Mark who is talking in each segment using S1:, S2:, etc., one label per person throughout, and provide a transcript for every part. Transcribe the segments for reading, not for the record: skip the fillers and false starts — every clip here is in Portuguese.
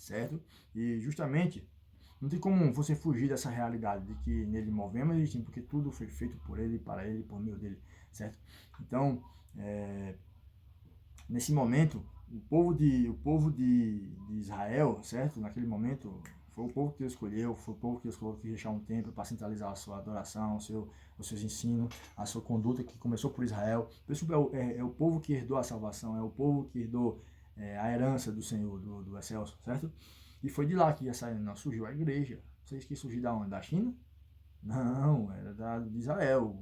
S1: certo? E justamente, não tem como você fugir dessa realidade de que nele movemos e sim, porque tudo foi feito por ele, para ele, por meio dele, certo? Então, nesse momento, o povo de Israel, certo? Naquele momento, foi o povo que Deus escolheu, foi o povo que Deus colocou que deixar um templo para centralizar a sua adoração, os seus ensinos, a sua conduta que começou por Israel. Isso é o povo que herdou a salvação, é o povo que herdou a herança do Senhor, do excelso, certo? E foi de lá que ia sair, não, surgiu a igreja. Vocês que surgiu da onde? Da China? Não, era de Israel,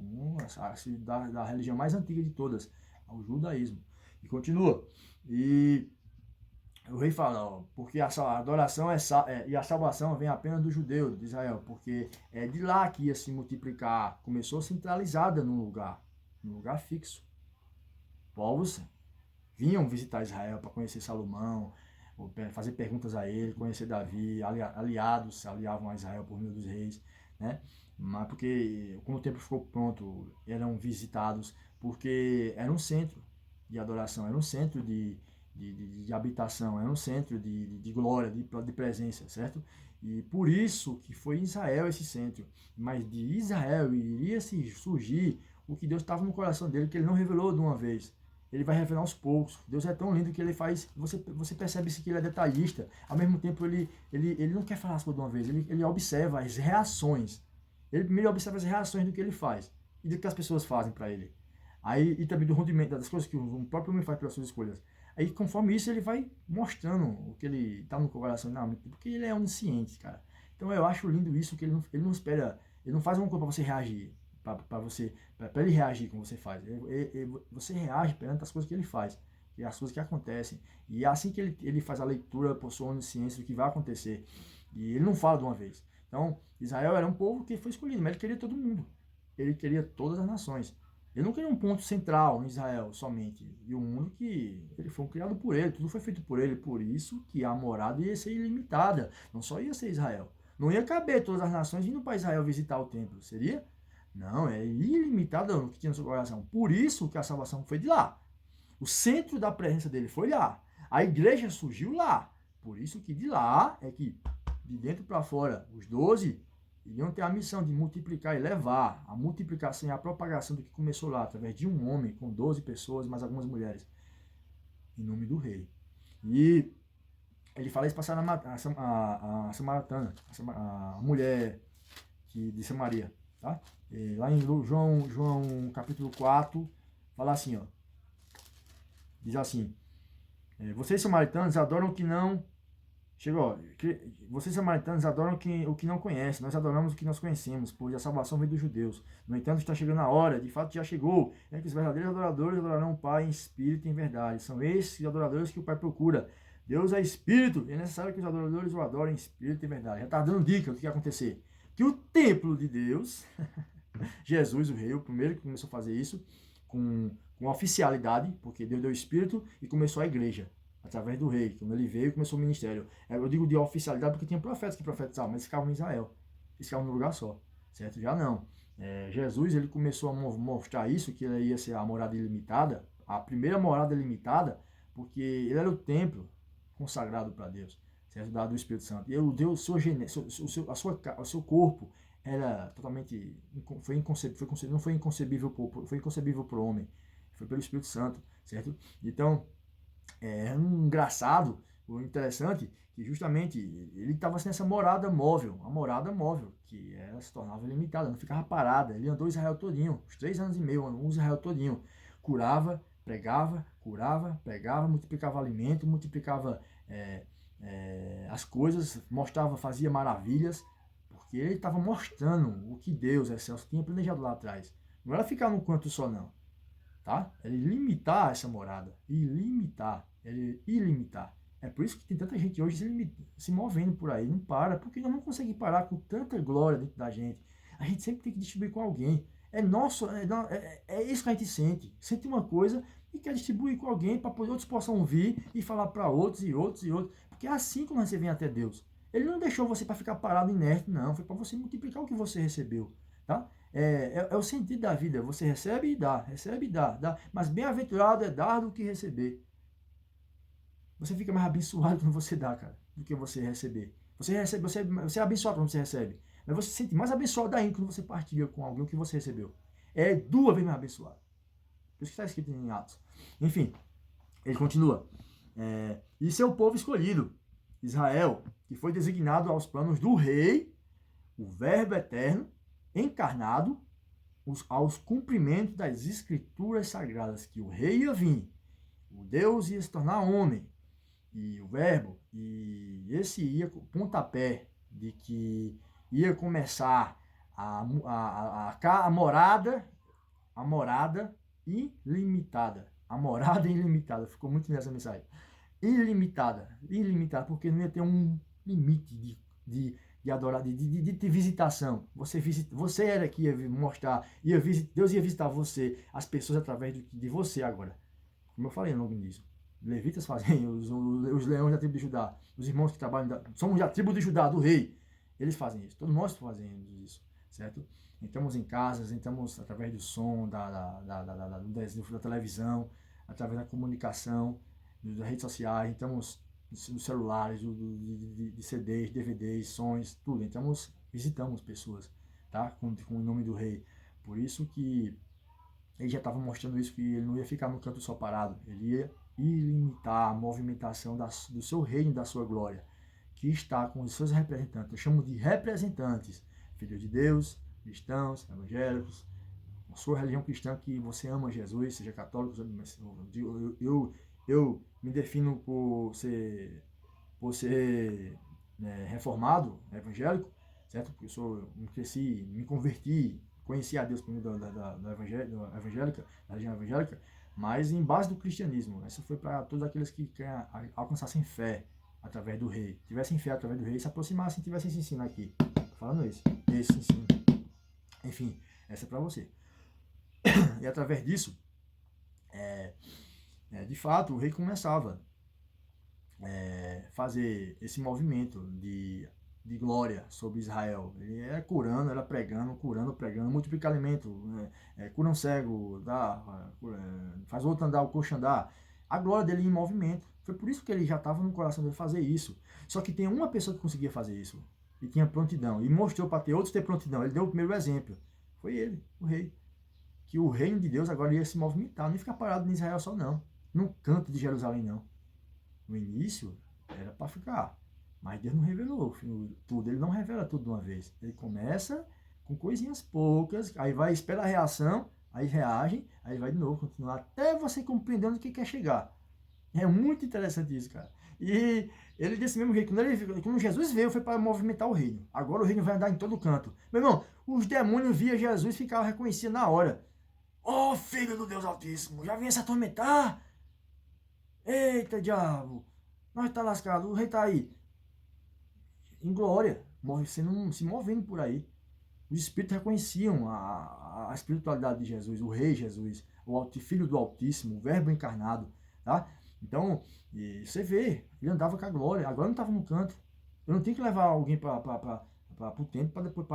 S1: da religião mais antiga de todas, o judaísmo. E continua. E o rei fala, ó, porque a adoração e a salvação vem apenas do judeu, de Israel, porque é de lá que ia se multiplicar. Começou centralizada num lugar fixo. Povos vinham visitar Israel para conhecer Salomão, fazer perguntas a ele, conhecer Davi, aliados se aliavam a Israel por meio dos reis, né? Mas porque, quando o templo ficou pronto, eram visitados, porque era um centro de adoração, era um centro de habitação, era um centro de glória, de presença, certo? E por isso que foi em Israel esse centro. Mas de Israel iria surgir o que Deus estava no coração dele, que ele não revelou de uma vez. Ele vai revelar aos poucos. Deus é tão lindo que ele faz. Você percebe que ele é detalhista. Ao mesmo tempo, ele não quer falar as coisas de uma vez. Ele observa as reações. Ele primeiro observa as reações do que ele faz e do que as pessoas fazem para ele. Aí, e também do rompimento das coisas que o próprio homem faz pelas suas escolhas. Aí, conforme isso, ele vai mostrando o que ele está no coração. Não, porque ele é onisciente, cara. Então, eu acho lindo isso, que ele não espera. Ele não faz uma coisa para você reagir. Para ele reagir como você faz. Você reage perante as coisas que ele faz, e as coisas que acontecem. E é assim que ele faz a leitura por sua onisciência do que vai acontecer. E ele não fala de uma vez. Então, Israel era um povo que foi escolhido, mas ele queria todo mundo. Ele queria todas as nações. Ele não queria um ponto central em Israel somente. E o mundo que ele foi criado por ele, tudo foi feito por ele. Por isso que a morada ia ser ilimitada. Não só ia ser Israel. Não ia caber todas as nações indo para Israel visitar o templo. Seria? Não, é ilimitado no que tinha no seu coração. Por isso que a salvação foi de lá. O centro da presença dele foi lá. A igreja surgiu lá. Por isso que de lá é que, de dentro para fora, os 12 iriam ter a missão de multiplicar e levar a multiplicação e a propagação do que começou lá, através de um homem com 12 pessoas, mais algumas mulheres, em nome do rei. E ele fala isso para a samaritana, a mulher de Samaria. Tá? Lá em João capítulo 4, fala assim, ó. Diz assim, vocês samaritanos adoram o que não... Chegou, ó. Vocês samaritanos adoram o que não conhecem, nós adoramos o que nós conhecemos, pois a salvação vem dos judeus. No entanto, está chegando a hora, de fato já chegou, é que os verdadeiros adoradores adorarão o Pai em espírito e em verdade. São esses adoradores que o Pai procura. Deus é espírito, e é necessário que os adoradores o adorem em espírito e em verdade. Já está dando dica do que vai acontecer. Que o templo de Deus... Jesus, o rei, o primeiro que começou a fazer isso, com oficialidade, porque Deus deu o Espírito e começou a igreja, através do rei. Quando ele veio, começou o ministério. Eu digo de oficialidade porque tinha profetas que profetizavam, mas eles ficavam em Israel. Eles ficavam num lugar só, certo? Já não. Jesus, ele começou a mostrar isso, que ele ia ser a morada ilimitada, a primeira morada ilimitada, porque ele era o templo consagrado para Deus, certo? Dado do Espírito Santo. E ele deu o seu corpo, era totalmente, não foi inconcebível por homem, foi pelo Espírito Santo, certo? Então, é engraçado, o interessante, que justamente ele estava nessa morada móvel, a morada móvel, que ela se tornava ilimitada, não ficava parada. Ele andou Israel todinho, os 3 anos e meio, andou Israel todinho, curava, pregava, multiplicava alimento, multiplicava as coisas, mostrava, fazia maravilhas, porque ele estava mostrando o que Deus, excelso, tinha planejado lá atrás. Não era ficar num canto só, não. Tá? Ele limitar essa morada. Ilimitar. É por isso que tem tanta gente hoje se movendo por aí. Não para, porque nós não conseguimos parar com tanta glória dentro da gente. A gente sempre tem que distribuir com alguém. É nosso, é isso que a gente sente. Sente uma coisa e quer distribuir com alguém para que outros possam vir e falar para outros e outros e outros. Porque é assim que você vem até Deus. Ele não deixou você para ficar parado inerte, não. Foi para você multiplicar o que você recebeu. Tá? É o sentido da vida. Você recebe e dá. Mas bem-aventurado é dar do que receber. Você fica mais abençoado quando você dá, cara. do que você receber. Você é abençoado quando você recebe. Mas você se sente mais abençoado ainda quando você partilha com alguém o que você recebeu. É 2 vezes mais abençoado. Por isso que está escrito em Atos. Enfim, ele continua. E seu povo escolhido, Israel, que foi designado aos planos do rei, o Verbo eterno, encarnado, aos cumprimentos das escrituras sagradas, que o rei ia vir, o Deus ia se tornar homem, e o Verbo, e esse ia com o pontapé de que ia começar a morada ilimitada. A morada ilimitada. Ficou muito nessa mensagem. Ilimitada, porque não ia ter um limite de adorar, de visitação. Você era que ia mostrar, Deus ia visitar você, as pessoas através de você agora. Como eu falei no início. Levitas fazem, os leões da tribo de Judá, os irmãos que trabalham, somos da tribo de Judá, do rei, eles fazem isso, todos nós fazemos isso, certo? Entramos em casas, entramos através do som, da televisão, através da comunicação, das redes sociais, entramos nos celulares, de CDs, DVDs, sons, tudo, entramos, visitamos pessoas, tá? Com o nome do rei. Por isso que ele já estava mostrando isso, que ele não ia ficar no canto só parado, ele ia ilimitar a movimentação do seu reino e da sua glória, que está com os seus representantes. Eu chamo de representantes, filhos de Deus, cristãos, evangélicos, a sua religião cristã, que você ama Jesus, seja católico, eu me defino por ser reformado, evangélico, certo? Porque eu cresci, me converti, conheci a Deus por meio da religião evangélica, mas em base do cristianismo. Essa foi para todos aqueles que querem alcançassem fé através do rei, tivessem fé através do rei, se aproximassem, tivessem esse ensino aqui. Tô falando esse ensino. Enfim, essa é para você. E através disso, de fato, o rei começava a fazer esse movimento de glória sobre Israel. Ele era curando, era pregando, multiplica alimento, cura um cego, faz outro andar, o coxo andar. A glória dele em movimento. Foi por isso que ele já estava no coração dele fazer isso. Só que tem uma pessoa que conseguia fazer isso. E tinha prontidão. E mostrou para ter outros ter prontidão. Ele deu o primeiro exemplo. Foi ele, o rei. Que o reino de Deus agora ia se movimentar. Não ia ficar parado em Israel só, não. No canto de Jerusalém, não. No início, era para ficar. Mas Deus não revelou tudo. Ele não revela tudo de uma vez. Ele começa com coisinhas poucas, aí vai, espera a reação, aí reage, aí vai de novo, continuar, até você compreender onde que quer chegar. É muito interessante isso, cara. E ele disse mesmo que quando Jesus veio, foi para movimentar o reino. Agora o reino vai andar em todo canto. Meu irmão, os demônios via Jesus e ficavam reconhecidos na hora. Ó, filho do Deus Altíssimo, já vinha se atormentar? Eita, diabo, nós tá lascado, o rei tá aí. Em glória, se movendo por aí. Os espíritos reconheciam a espiritualidade de Jesus, o rei Jesus, o filho do Altíssimo, o verbo encarnado, tá? Então, você vê, ele andava com a glória, agora não estava no canto. Eu não tenho que levar alguém para o templo para depois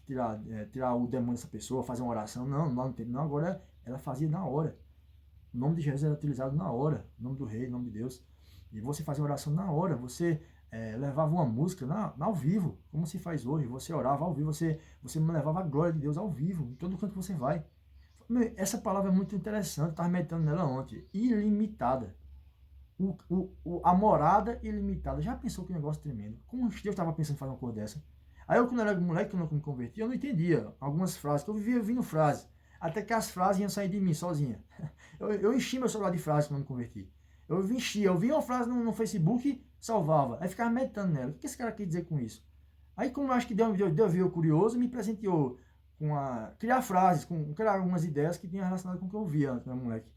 S1: tirar o demônio dessa pessoa, fazer uma oração. Não, agora ela fazia na hora. O nome de Jesus era utilizado na hora, o nome do rei, o nome de Deus. E você fazia oração na hora, você levava uma música ao vivo, como se faz hoje, você orava ao vivo, você levava a glória de Deus ao vivo, em todo canto que você vai. Essa palavra é muito interessante, estava meditando nela ontem, ilimitada. A morada ilimitada. Já pensou que negócio tremendo? Como Deus estava pensando em fazer uma coisa dessa? Aí eu, quando era moleque, quando eu me converti, eu não entendia algumas frases, que eu vivia ouvindo frases, até que as frases iam sair de mim sozinha. Eu enchi meu celular de frases quando eu me converti. Eu via uma frase no Facebook, salvava. Aí ficava meditando nela. O que esse cara quer dizer com isso? Aí, como eu acho que Deus viu curioso, me presenteou com criar frases, criar algumas ideias que tinham relacionado com o que eu via antes, né, moleque?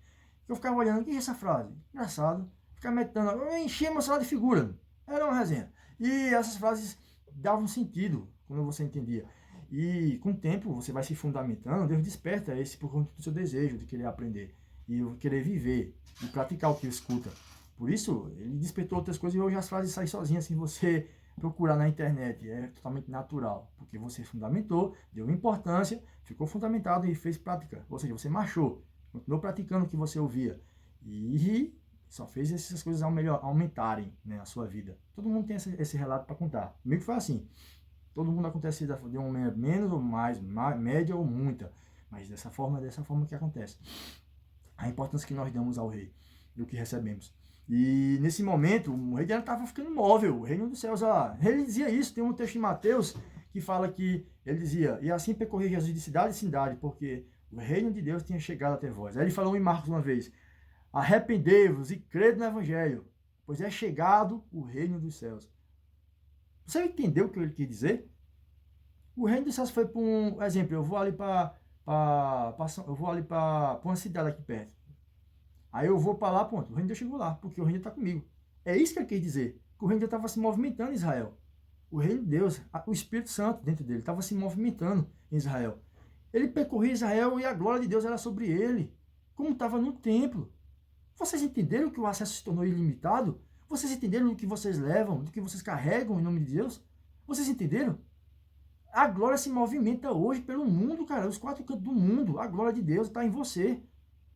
S1: Eu ficava olhando, o que é essa frase? Engraçado. Ficava meditando. Eu enchia meu celular de figura. Era uma resenha. E essas frases davam sentido, quando você entendia. E com o tempo, você vai se fundamentando, Deus desperta esse por conta do seu desejo de querer aprender. E querer viver, e praticar o que escuta. Por isso, ele despertou outras coisas e hoje as frases saem sozinhas sem você procurar na internet. É totalmente natural, porque você fundamentou, deu importância, ficou fundamentado e fez prática. Ou seja, você marchou, continuou praticando o que você ouvia. E Só fez essas coisas aumentarem, né, a sua vida. Todo mundo tem esse relato para contar. Comigo foi assim. Todo mundo acontece de uma maneira menos ou mais, média ou muita. Mas dessa forma que acontece. A importância que nós damos ao rei e o que recebemos. E nesse momento, o rei estava ficando móvel. O reino dos céus, ele dizia isso. Tem um texto de Mateus que fala que ele dizia: e assim percorria Jesus de cidade em cidade, porque o reino de Deus tinha chegado até vós. Aí ele falou em Marcos uma vez: arrependei-vos e crede no evangelho, pois é chegado o reino dos céus. Você entendeu o que ele quis dizer? O reino dos céus foi para um exemplo. Eu vou ali para uma cidade aqui perto. Aí eu vou para lá, ponto. O reino de Deus chegou lá, porque o reino está comigo. É isso que ele quis dizer. Que o reino de Deus estava se movimentando em Israel. O reino de Deus, o Espírito Santo dentro dele, estava se movimentando em Israel. Ele percorria Israel e a glória de Deus era sobre ele, como estava no templo. Vocês entenderam que o acesso se tornou ilimitado? Vocês entenderam do que vocês levam, do que vocês carregam em nome de Deus? Vocês entenderam? A glória se movimenta hoje pelo mundo, cara. Os 4 cantos do mundo. A glória de Deus está em você.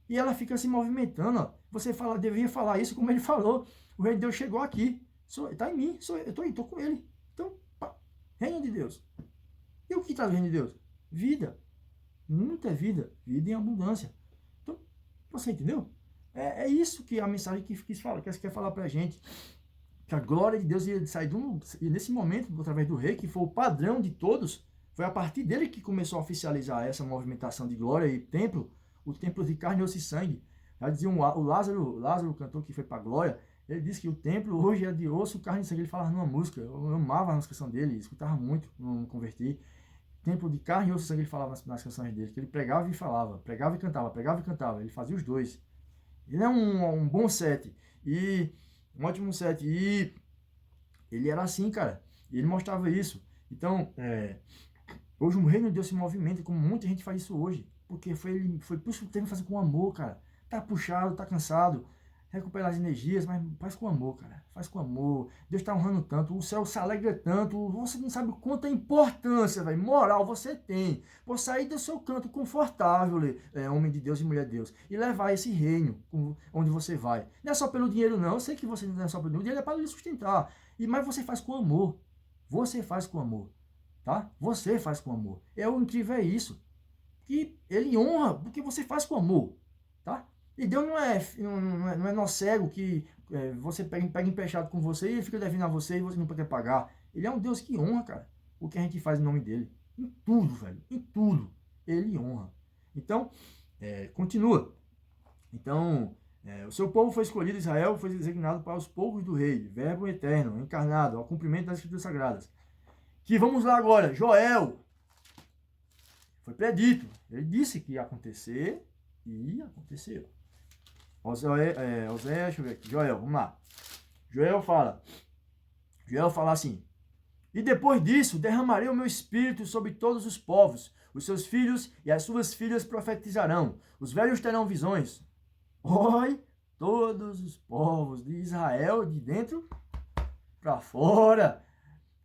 S1: E ela fica se movimentando. Ó. Você devia falar isso como ele falou. O reino de Deus chegou aqui. Está em mim. Eu estou com ele. Então, pá, reino de Deus. E o que traz o reino de Deus? Vida. Muita vida. Vida em abundância. Então, você entendeu? É isso que a mensagem que quer falar para a gente. Que a glória de Deus ia sair e nesse momento, através do rei, que foi o padrão de todos, foi a partir dele que começou a oficializar essa movimentação de glória e templo, o templo de carne, osso e sangue. Já dizia o Lázaro, o cantor que foi para a glória, ele disse que o templo hoje é de osso, carne e sangue. Ele falava numa música, eu amava a canção dele, escutava muito quando me converti. Templo de carne, osso e sangue, ele falava nas canções dele, que ele pregava e falava, pregava e cantava, ele fazia os dois. Ele é um bom set, e um ótimo set, e ele era assim, cara, e ele mostrava isso. Então, hoje o reino de Deus se movimenta, como muita gente faz isso hoje, porque foi por isso que tem que fazer com amor, cara. Tá puxado, tá cansado, recuperar as energias, mas faz com amor, cara, faz com amor. Deus tá honrando tanto, o céu se alegra tanto, você não sabe quanta importância, velho, moral você tem, por sair do seu canto confortável, homem de Deus e mulher de Deus, e levar esse reino onde você vai. Não é só pelo dinheiro, não, eu sei que você não é só pelo dinheiro, o dinheiro é para lhe sustentar, mas você faz com amor, você faz com amor, tá? Você faz com amor. O incrível é isso, que ele honra porque você faz com amor, tá? E Deus não é nosso cego que você pega emprestado com você e ele fica devendo a você e você não pode pagar. Ele é um Deus que honra, cara, o que a gente faz em nome dele. Em tudo, velho, em tudo. Ele honra. Então, continua. Então, o seu povo foi escolhido, Israel foi designado para os povos do rei, verbo eterno, encarnado, ao cumprimento das escrituras sagradas. Que vamos lá agora, Joel. Foi predito. Ele disse que ia acontecer e aconteceu. Oséias, deixa eu ver aqui. Joel, vamos lá. Joel fala assim: e depois disso derramarei o meu espírito sobre todos os povos. Os seus filhos e as suas filhas profetizarão. Os velhos terão visões. Oi, todos os povos de Israel, de dentro para fora.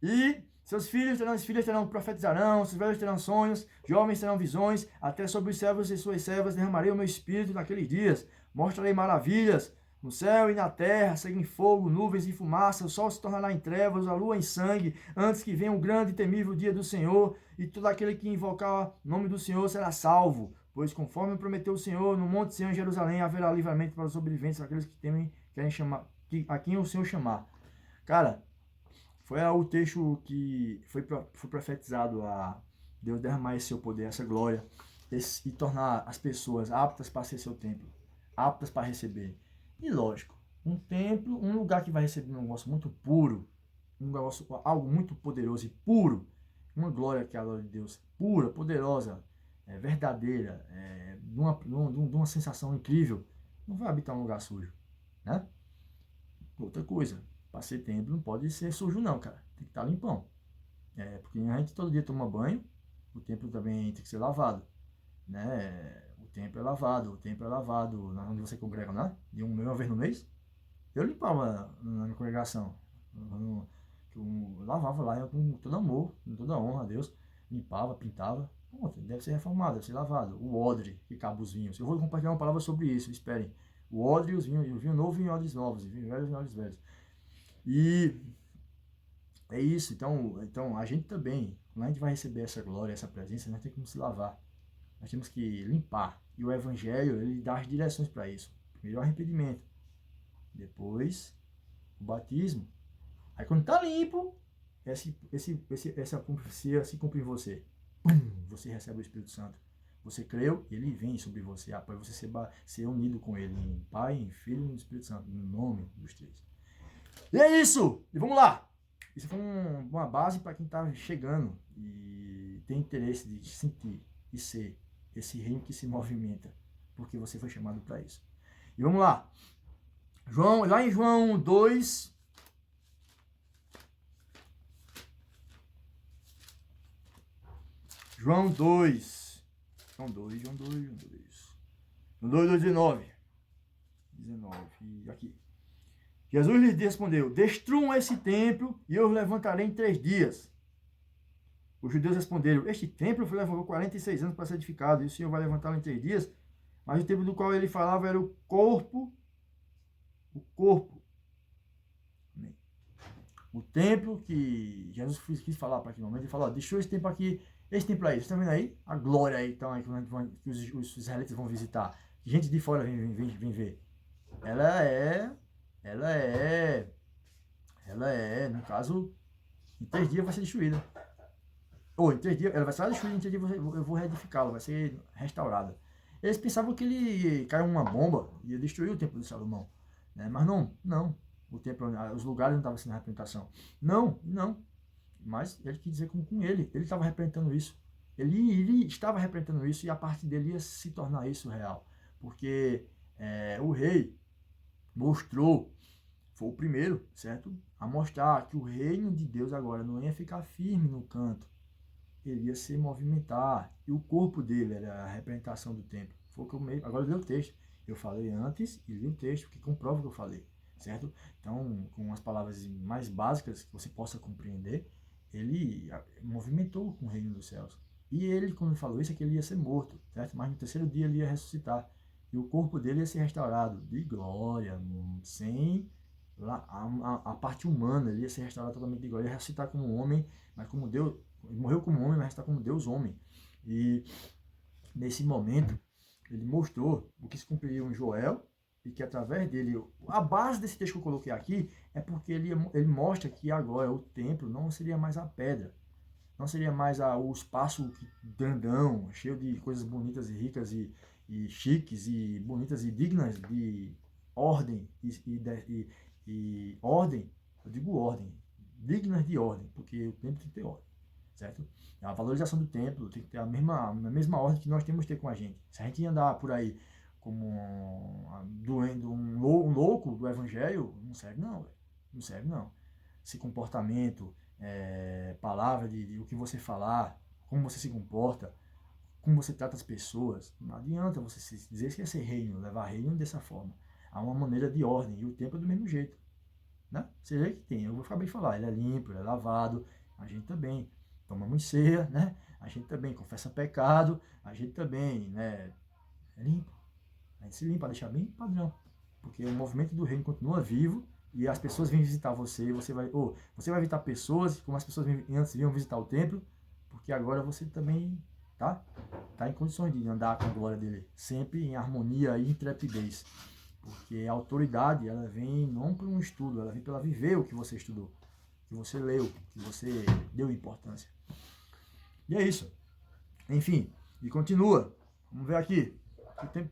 S1: E seus filhos terão, as filhas terão, profetizarão, seus velhos terão sonhos, jovens terão visões, até sobre os servos e suas servas derramarei o meu espírito naqueles dias. Mostrarei maravilhas no céu e na terra, sangue em fogo, nuvens e fumaça, o sol se tornará em trevas, a lua em sangue, antes que venha o grande e temível dia do Senhor, e todo aquele que invocar o nome do Senhor será salvo. Pois conforme prometeu o Senhor, no monte Sião em Jerusalém haverá livramento para os sobreviventes, aqueles que querem chamar, a quem o Senhor chamar. Cara, foi o texto que foi profetizado a Deus derramar esse seu poder, essa glória, e tornar as pessoas aptas para ser seu templo, aptas para receber. E lógico, um templo, um lugar que vai receber um negócio muito puro, algo muito poderoso e puro, uma glória que é a glória de Deus, pura, poderosa, verdadeira, de uma sensação incrível, não vai habitar um lugar sujo, né? Outra coisa, para ser templo não pode ser sujo não, cara, tem que estar limpão, porque a gente todo dia toma banho, o templo também tem que ser lavado, né? O templo é lavado onde você congrega, né? De uma vez no mês, eu limpava na minha congregação, eu lavava lá com todo amor, com toda honra a Deus, limpava, pintava. Deve ser reformado, deve ser lavado. O odre que cabe os vinhos. Eu vou compartilhar uma palavra sobre isso, esperem. O odre e o vinho novo em odres novos, e vinho velho em odres velhos. E é isso. Então a gente também, quando a gente vai receber essa glória, essa presença, nós temos que se lavar. Nós temos que limpar. E o Evangelho, ele dá as direções para isso. Primeiro o arrependimento. Depois o batismo. Aí quando está limpo, essa profecia se cumpre em você. Você recebe o Espírito Santo. Você creu, ele vem sobre você, após você ser unido com ele em Pai, em Filho e no Espírito Santo, no nome dos três. E é isso! E vamos lá! Isso foi uma base para quem está chegando e tem interesse de sentir e ser esse reino que se movimenta, porque você foi chamado para isso. E vamos lá! Lá em João 2... João 2, 19. E aqui. Jesus lhe respondeu: destruam esse templo e eu os levantarei em 3 dias. Os judeus responderam: este templo levou 46 anos para ser edificado e o Senhor vai levantá-lo em 3 dias? Mas o templo do qual ele falava era o corpo. O corpo. Amém. O templo que Jesus quis falar para aquele momento, ele falou: deixou esse templo aqui. Esse templo aí, vocês estão vendo aí? A glória aí, então, aí que os israelitas vão visitar. Gente de fora vem ver. Ela é, no caso, em 3 dias vai ser destruída. Ou em 3 dias, ela vai ser destruída, em 3 dias eu vou reedificá-la, vai ser restaurada. Eles pensavam que ele caiu uma bomba e ia destruir o templo de Salomão. Né? Mas não. O templo, os lugares não estavam sendo representação. Não. Mas ele quis dizer com ele estava representando isso. Ele estava representando isso e a parte dele ia se tornar isso real. Porque o rei mostrou, foi o primeiro, certo? A mostrar que o reino de Deus agora não ia ficar firme no canto. Ele ia se movimentar. E o corpo dele era a representação do templo. Foi o que eu agora eu li o texto. Eu falei antes e li o texto, que comprova o que eu falei. Certo? Então, com as palavras mais básicas que você possa compreender, ele movimentou com o reino dos céus. E ele, quando falou isso, é que ele ia ser morto, certo? Mas no 3º dia ele ia ressuscitar. E o corpo dele ia ser restaurado de glória, sem a parte humana. Ele ia ser restaurado totalmente de glória. Ele ia ressuscitar como homem, mas como Deus. Ele morreu como homem, mas ressuscitar como Deus homem. E nesse momento, ele mostrou o que se cumpriria em Joel, e que através dele, a base desse texto que eu coloquei aqui é porque ele mostra que agora o templo não seria mais a pedra, não seria mais o espaço grandão, cheio de coisas bonitas e ricas e chiques e bonitas e dignas de ordem e ordem, eu digo ordem, dignas de ordem, porque o templo tem que ter ordem, certo? A valorização do templo tem que ter a mesma ordem que nós temos que ter com a gente. Se a gente andar por aí como um louco do evangelho, não serve não, não serve não. Esse comportamento, palavra de o que você falar, como você se comporta, como você trata as pessoas, não adianta você dizer que é ser reino, levar reino dessa forma. Há uma maneira de ordem, e o templo é do mesmo jeito. Né? Você vê que tem, eu vou acabar de falar, ele é limpo, ele é lavado, a gente também tomamos ceia, né? A gente também confessa pecado, a gente também, né, é limpo. A gente se limpa, deixar bem padrão. Porque o movimento do reino continua vivo e as pessoas vêm visitar você. Você vai visitar pessoas, como as pessoas antes vinham visitar o templo, porque agora você também tá em condições de andar com a glória dele, sempre em harmonia e intrepidez. Porque a autoridade, ela vem não por um estudo, ela vem pela viver o que você estudou, que você leu, que você deu importância. E é isso. Enfim, e continua. Vamos ver aqui. O tempo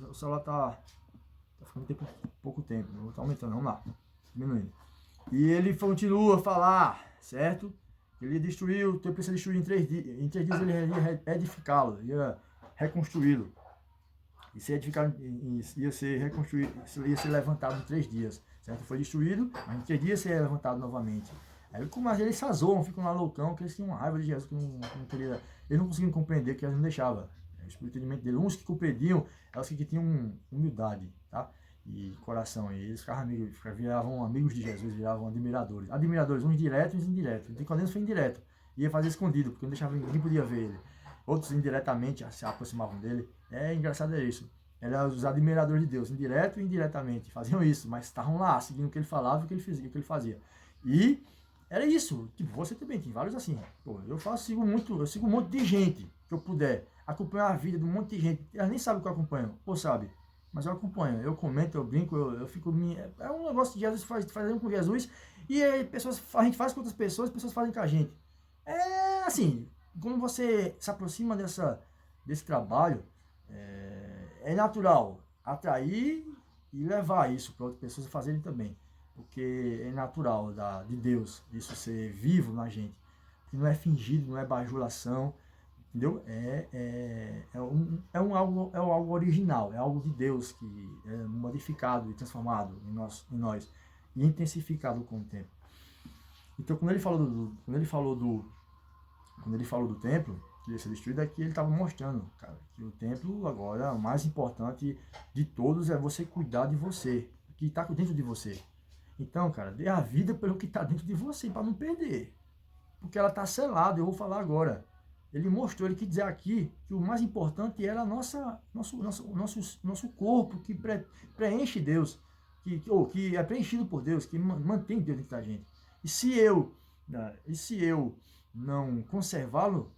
S1: o celular tá ficando pouco tempo, não tá aumentando, vamos lá, diminuindo. E ele continua a falar, certo? Ele destruiu, o templo precisa destruir em 3 dias. Em 3 dias ele ia edificá-lo, ia reconstruí-lo. Ia ser reconstruído, ia ser levantado em 3 dias, certo? Foi destruído, mas em 3 dias seria levantado novamente. Aí mas eles se azoam, ficam lá loucão, que eles tinham uma raiva de Jesus, que não queria, eles não conseguiam compreender, que eles não deixavam. O entendimento dele, uns que compreendiam, eram os que tinham humildade, tá? E coração, e eles viravam amigos de Jesus, viravam admiradores, uns diretos e uns indiretos. Nicodemus foi indireto, ia fazer escondido, porque não deixava, ninguém podia ver ele. Outros indiretamente se aproximavam dele. É engraçado, é isso. eram os admiradores de Deus, indireto e indiretamente, faziam isso, mas estavam lá, seguindo o que ele falava e o que ele fazia. E era isso, tipo, você também tem vários assim. Pô, eu sigo um monte de gente que eu puder acompanhar a vida de um monte de gente. Elas nem sabem o que eu acompanho, pô, sabe? Mas eu acompanho, eu comento, eu brinco, eu fico. É um negócio que Jesus fazendo com Jesus, e aí a gente faz com outras pessoas, as pessoas fazem com a gente. É assim, quando você se aproxima desse trabalho, é natural atrair e levar isso para outras pessoas fazerem também. Porque é natural de Deus isso ser vivo na gente. Que não é fingido, não é bajulação, entendeu? É algo original, é algo de Deus que é modificado e transformado em nós e intensificado com o tempo. Então, quando ele falou do templo que ia ser destruído, aqui ele estava mostrando, cara, que o templo agora, o mais importante de todos é você cuidar de você, que está dentro de você. Então, cara, dê a vida pelo que está dentro de você, para não perder. Porque ela está selada, eu vou falar agora. Ele mostrou, ele quis dizer aqui que o mais importante era nosso corpo, que preenche Deus, que é preenchido por Deus, que mantém Deus dentro da gente. E se eu não conservá-lo,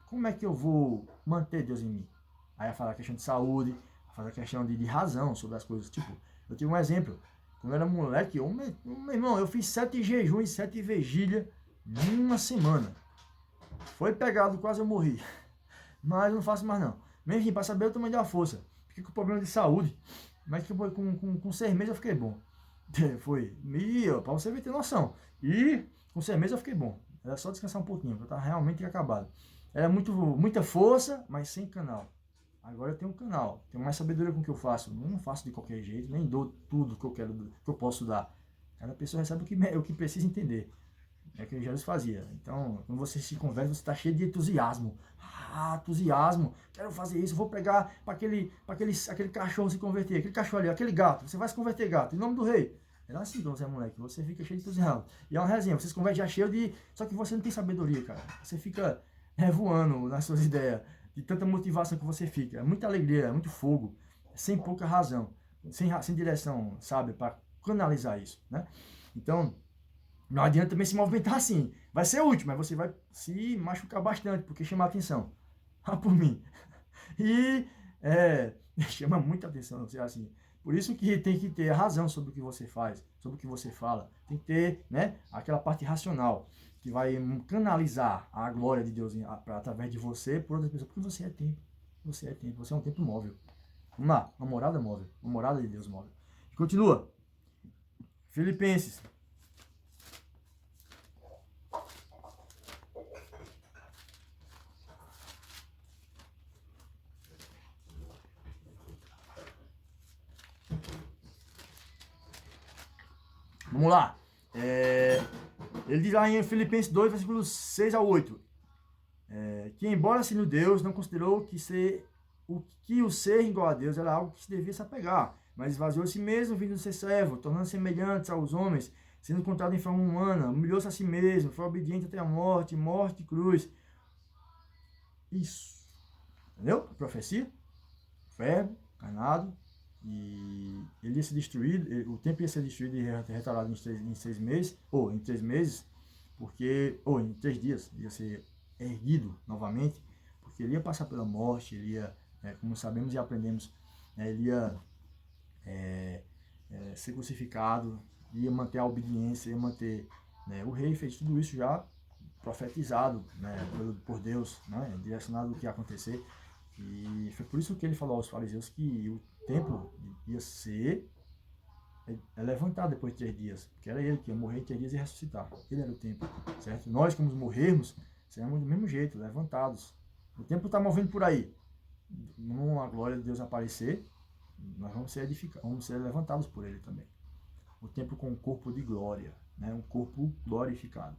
S1: como é que eu vou manter Deus em mim? Aí vai falar a questão de saúde, vai falar a questão de razão sobre as coisas. Tipo, eu tive um exemplo. Quando eu era moleque, meu irmão, eu fiz 7 jejuns, 7 vigílias em uma semana. Foi pegado, quase eu morri. Mas eu não faço mais não. Mesmo para saber o tamanho da força. Fiquei com problema de saúde. Mas com 6 meses eu fiquei bom. Foi. E para você ver ter noção. E com 6 meses eu fiquei bom. Era só descansar um pouquinho, porque eu estava realmente acabado. Era muita força, mas sem canal. Agora eu tenho um canal, tenho mais sabedoria com o que eu faço. Não faço de qualquer jeito, nem dou tudo que eu quero, que eu posso dar. Cada pessoa recebe o que precisa entender. É o que Jesus fazia. Então, quando você se converte, você está cheio de entusiasmo. Ah, entusiasmo, quero fazer isso, vou pegar para aquele cachorro se converter, aquele cachorro ali, aquele gato, você vai se converter gato, em nome do rei. Era assim quando você é moleque, você fica cheio de entusiasmo. E é uma resenha, você se converte já cheio de... Só que você não tem sabedoria, cara. Você fica voando nas suas ideias, de tanta motivação que você fica. É muita alegria, é muito fogo, sem pouca razão, sem direção, sabe, para canalizar isso, né? Então, não adianta também se movimentar assim. Vai ser útil, mas você vai se machucar bastante, porque chama a atenção. Ah, por mim. E chama muita atenção, assim. Por isso que tem que ter razão sobre o que você faz, sobre o que você fala. Tem que ter, né, aquela parte racional, que vai canalizar a glória de Deus através de você por outras pessoas. Porque você é tempo. Você é tempo. Você é um templo móvel. Vamos lá. Uma morada móvel. Uma morada de Deus móvel. E continua. Filipenses. Vamos lá. Ele diz lá em Filipenses 2, versículos 6 a 8. Que embora sendo Deus, não considerou que o ser igual a Deus era algo que se devia se apegar, mas esvaziou a si mesmo, vindo ser servo, tornando-se semelhantes aos homens, sendo encontrado em forma humana, humilhou-se a si mesmo, foi obediente até a morte e cruz. Isso. Entendeu? A profecia. Verbo, encarnado. E ele ia ser destruído, o templo ia ser destruído e restaurado em 6 meses, ou em 3 meses, ou em 3 dias, ia ser erguido novamente, porque ele ia passar pela morte, ele ia, como sabemos e aprendemos, ele ia ser crucificado, ia manter a obediência, ia manter, o rei fez tudo isso já profetizado, por Deus, direcionado o que ia acontecer. E foi por isso que ele falou aos fariseus que o templo ia ser levantado depois de 3 dias, porque era ele que ia morrer em 3 dias e ressuscitar. Ele era o templo, certo? Nós, como morrermos, seremos do mesmo jeito, levantados. O templo está movendo por aí. Não a glória de Deus aparecer, nós vamos ser levantados por ele também. O templo com um corpo de glória, um corpo glorificado,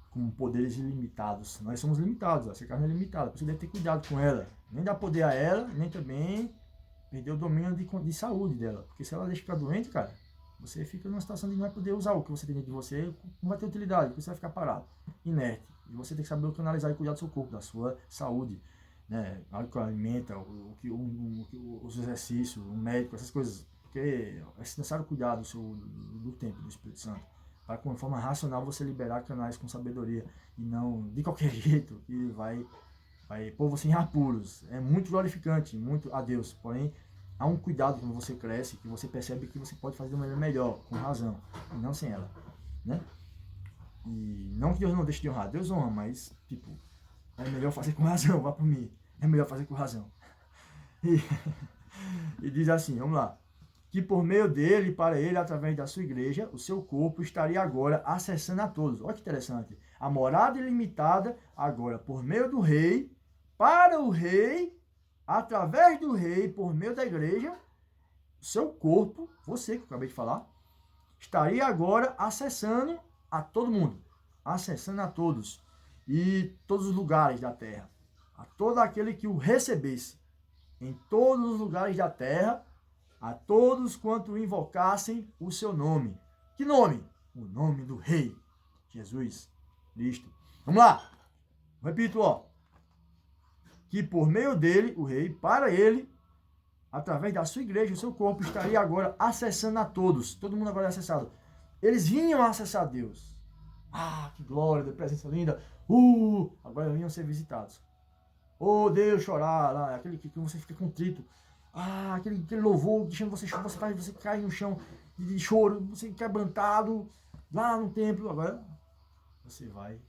S1: com poderes ilimitados. Nós somos limitados, essa carne é limitada, você deve ter cuidado com ela. Nem dá poder a ela, nem também perder o domínio de saúde dela. Porque se ela deixa ficar doente, cara, você fica numa situação de não vai poder usar o que você tem dentro de você, não vai ter utilidade, porque você vai ficar parado, inerte. E você tem que saber canalizar e cuidar do seu corpo, da sua saúde. né? Algo que alimenta, os exercícios, o médico, essas coisas. Porque é necessário cuidar do tempo do Espírito Santo. Para, com forma racional, você liberar canais com sabedoria. E não de qualquer jeito que vai pôr você em apuros. É muito glorificante, muito a Deus. Porém, há um cuidado quando você cresce, que você percebe que você pode fazer de uma maneira melhor, com razão, e não sem ela, né? E não que Deus não deixe de honrar, Deus honra, mas, tipo, é melhor fazer com razão, vá por mim. É melhor fazer com razão. E, e diz assim, vamos lá. Que por meio dele, para ele, através da sua igreja, o seu corpo estaria agora acessando a todos. Olha que interessante. A morada ilimitada, agora, por meio do rei, para o rei, através do rei, por meio da igreja, o seu corpo, você que eu acabei de falar, estaria agora acessando a todo mundo, acessando a todos e todos os lugares da terra, a todo aquele que o recebesse, em todos os lugares da terra, a todos quanto invocassem o seu nome. Que nome? O nome do Rei, Jesus Cristo. Vamos lá, repito, ó. Que por meio dele, o Rei, para ele, através da sua igreja, o seu corpo estaria agora acessando a todos. Todo mundo agora é acessado. Eles vinham acessar Deus. Ah, que glória, da presença linda. Agora vinham ser visitados. Oh, Deus, chorar lá, aquele que você fica contrito. Ah, aquele louvor, deixando você chorar, você cai no chão de choro, você quebrantado lá no templo. Agora você vai,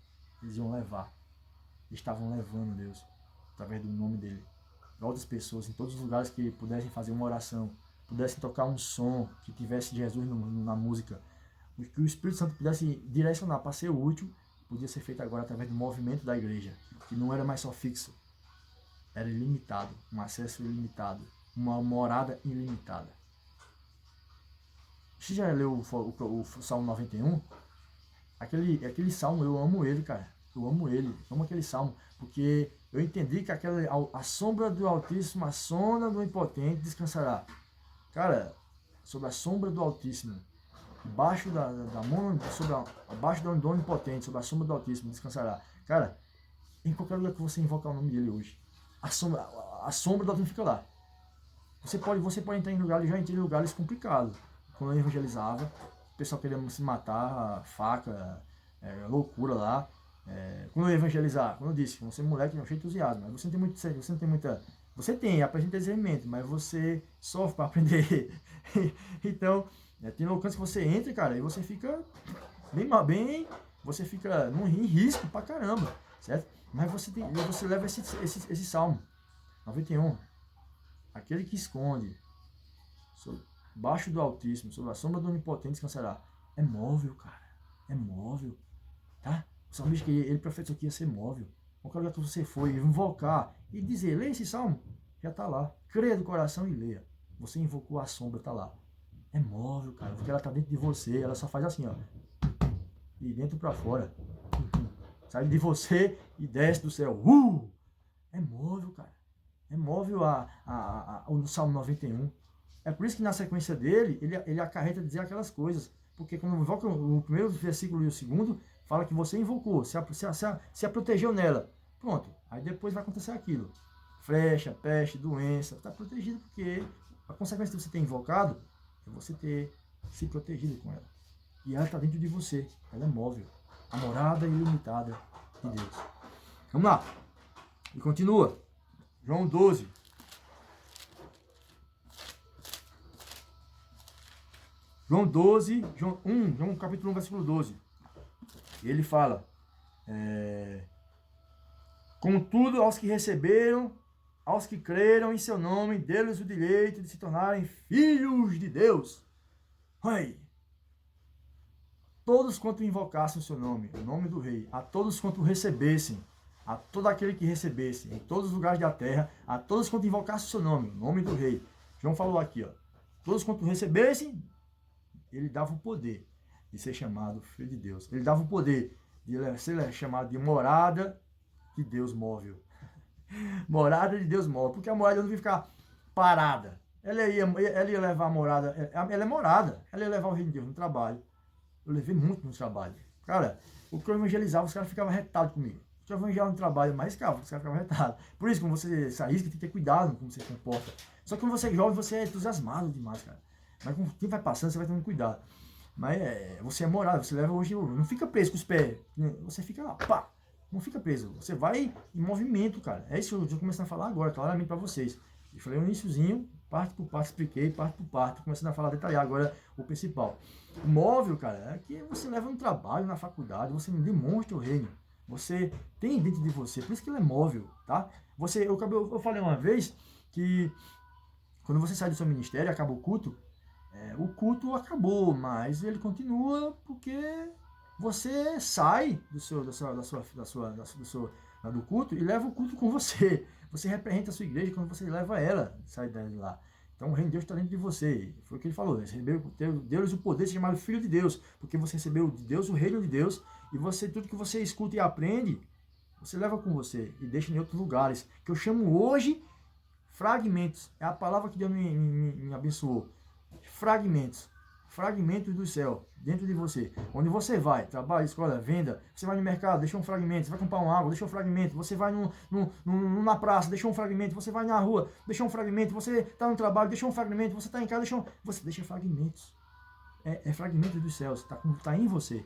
S1: eles iam levar. Eles estavam levando Deus, através do nome dele. Outras pessoas, em todos os lugares que pudessem fazer uma oração, pudessem tocar um som, que tivesse Jesus na música, que o Espírito Santo pudesse direcionar para ser útil, podia ser feito agora através do movimento da igreja, que não era mais só fixo, era ilimitado, um acesso ilimitado, uma morada ilimitada. Você já leu o Salmo 91? Aquele salmo, eu amo ele, cara. Eu amo aquele salmo, porque eu entendi que a sombra do Altíssimo, a sombra do Impotente descansará. Cara, sobre a sombra do Altíssimo, abaixo abaixo do Onipotente, sobre a sombra do Altíssimo descansará. Cara, em qualquer lugar que você invocar o nome dele hoje, a sombra do Altíssimo fica lá. Você pode entrar em lugares, já entrei em lugares complicados. Quando eu evangelizava, o pessoal queria se matar, faca, loucura lá. Quando eu evangelizar, como eu disse, você é moleque, não cheio de entusiasmo, mas você não tem muita. Você tem, apresenta discernimento, mas você sofre para aprender. Então, tem locais que você entra, cara, e você fica você fica em risco pra caramba, certo? Mas você leva esse salmo, 91. Aquele que esconde baixo do Altíssimo, sob a sombra do Onipotente descansará. É móvel, cara. É móvel. Tá? O salmista que ele profetizou que ia ser móvel. Qualquer lugar que você for invocar e dizer, leia esse salmo, já está lá. Creia do coração e leia. Você invocou a sombra, está lá. É móvel, cara, porque ela está dentro de você. Ela só faz assim, ó. E dentro para fora. Sai de você e desce do céu. É móvel, cara. É móvel o Salmo 91. É por isso que na sequência dele, ele acarreta dizer aquelas coisas. Porque quando invoca o primeiro versículo e o segundo, fala que você invocou, se protegeu nela. Pronto. Aí depois vai acontecer aquilo. Flecha, peste, doença. Está protegido porque a consequência de você ter invocado é você ter se protegido com ela. E ela está dentro de você. Ela é móvel. A morada ilimitada de Deus. Vamos lá. E continua. João 12. João capítulo 1, versículo 12. Ele fala, contudo, aos que receberam, aos que creram em seu nome, deu-lhes o direito de se tornarem filhos de Deus. Oi. Todos quanto invocassem o seu nome, o nome do rei, a todos quanto recebessem, a todo aquele que recebesse, em todos os lugares da terra, a todos quanto invocassem o seu nome, o nome do rei. João falou aqui, ó, todos quanto recebessem, ele dava o poder de ser chamado filho de Deus. Ele dava o poder de ser chamado de morada de Deus móvel. Morada de Deus móvel. Porque a morada não vai ficar parada. Ela ia levar a morada. Ela é morada. Ela ia levar o reino de Deus no trabalho. Eu levei muito no trabalho. Cara, o que eu evangelizava, os caras ficavam retados comigo. que o evangelho no trabalho é mais escravo, você vai ficar retado. Por isso, quando você sair, você tem que ter cuidado com como você se comporta. Só que quando você é jovem, você é entusiasmado demais, cara. Mas com o tempo vai passando, você vai tendo cuidado. Mas você é moral, você leva hoje, não fica preso com os pés. Você fica lá, pá, não fica preso. Você vai em movimento, cara. É isso que eu estou começando a falar agora, claramente para vocês. Eu falei um iniciozinho, parte por parte, expliquei, parte por parte, tô começando a falar, detalhar agora o principal. O móvel, cara, é que você leva no trabalho, na faculdade, você não demonstra o reino. Você tem dentro de você, por isso que ele é móvel, tá? Eu falei uma vez que quando você sai do seu ministério, acaba o culto acabou, mas ele continua porque você sai do culto e leva o culto com você. Você representa a sua igreja quando você leva ela, sai de lá. Então o reino de Deus está dentro de você. Foi o que ele falou. Recebeu Deus o poder de ser chamado filho de Deus, porque você recebeu de Deus o reino de Deus e tudo que você escuta e aprende, você leva com você e deixa em outros lugares, que eu chamo hoje fragmentos. É a palavra que Deus me abençoou. Fragmentos do céu, dentro de você. Onde você vai, trabalho, escola, venda, você vai no mercado, deixa um fragmento, você vai comprar uma água, deixa um fragmento, você vai na praça, deixa um fragmento, você vai na rua, deixa um fragmento, você está no trabalho, deixa um fragmento, você está em casa, você deixa fragmentos. É fragmento dos céus, tá em você.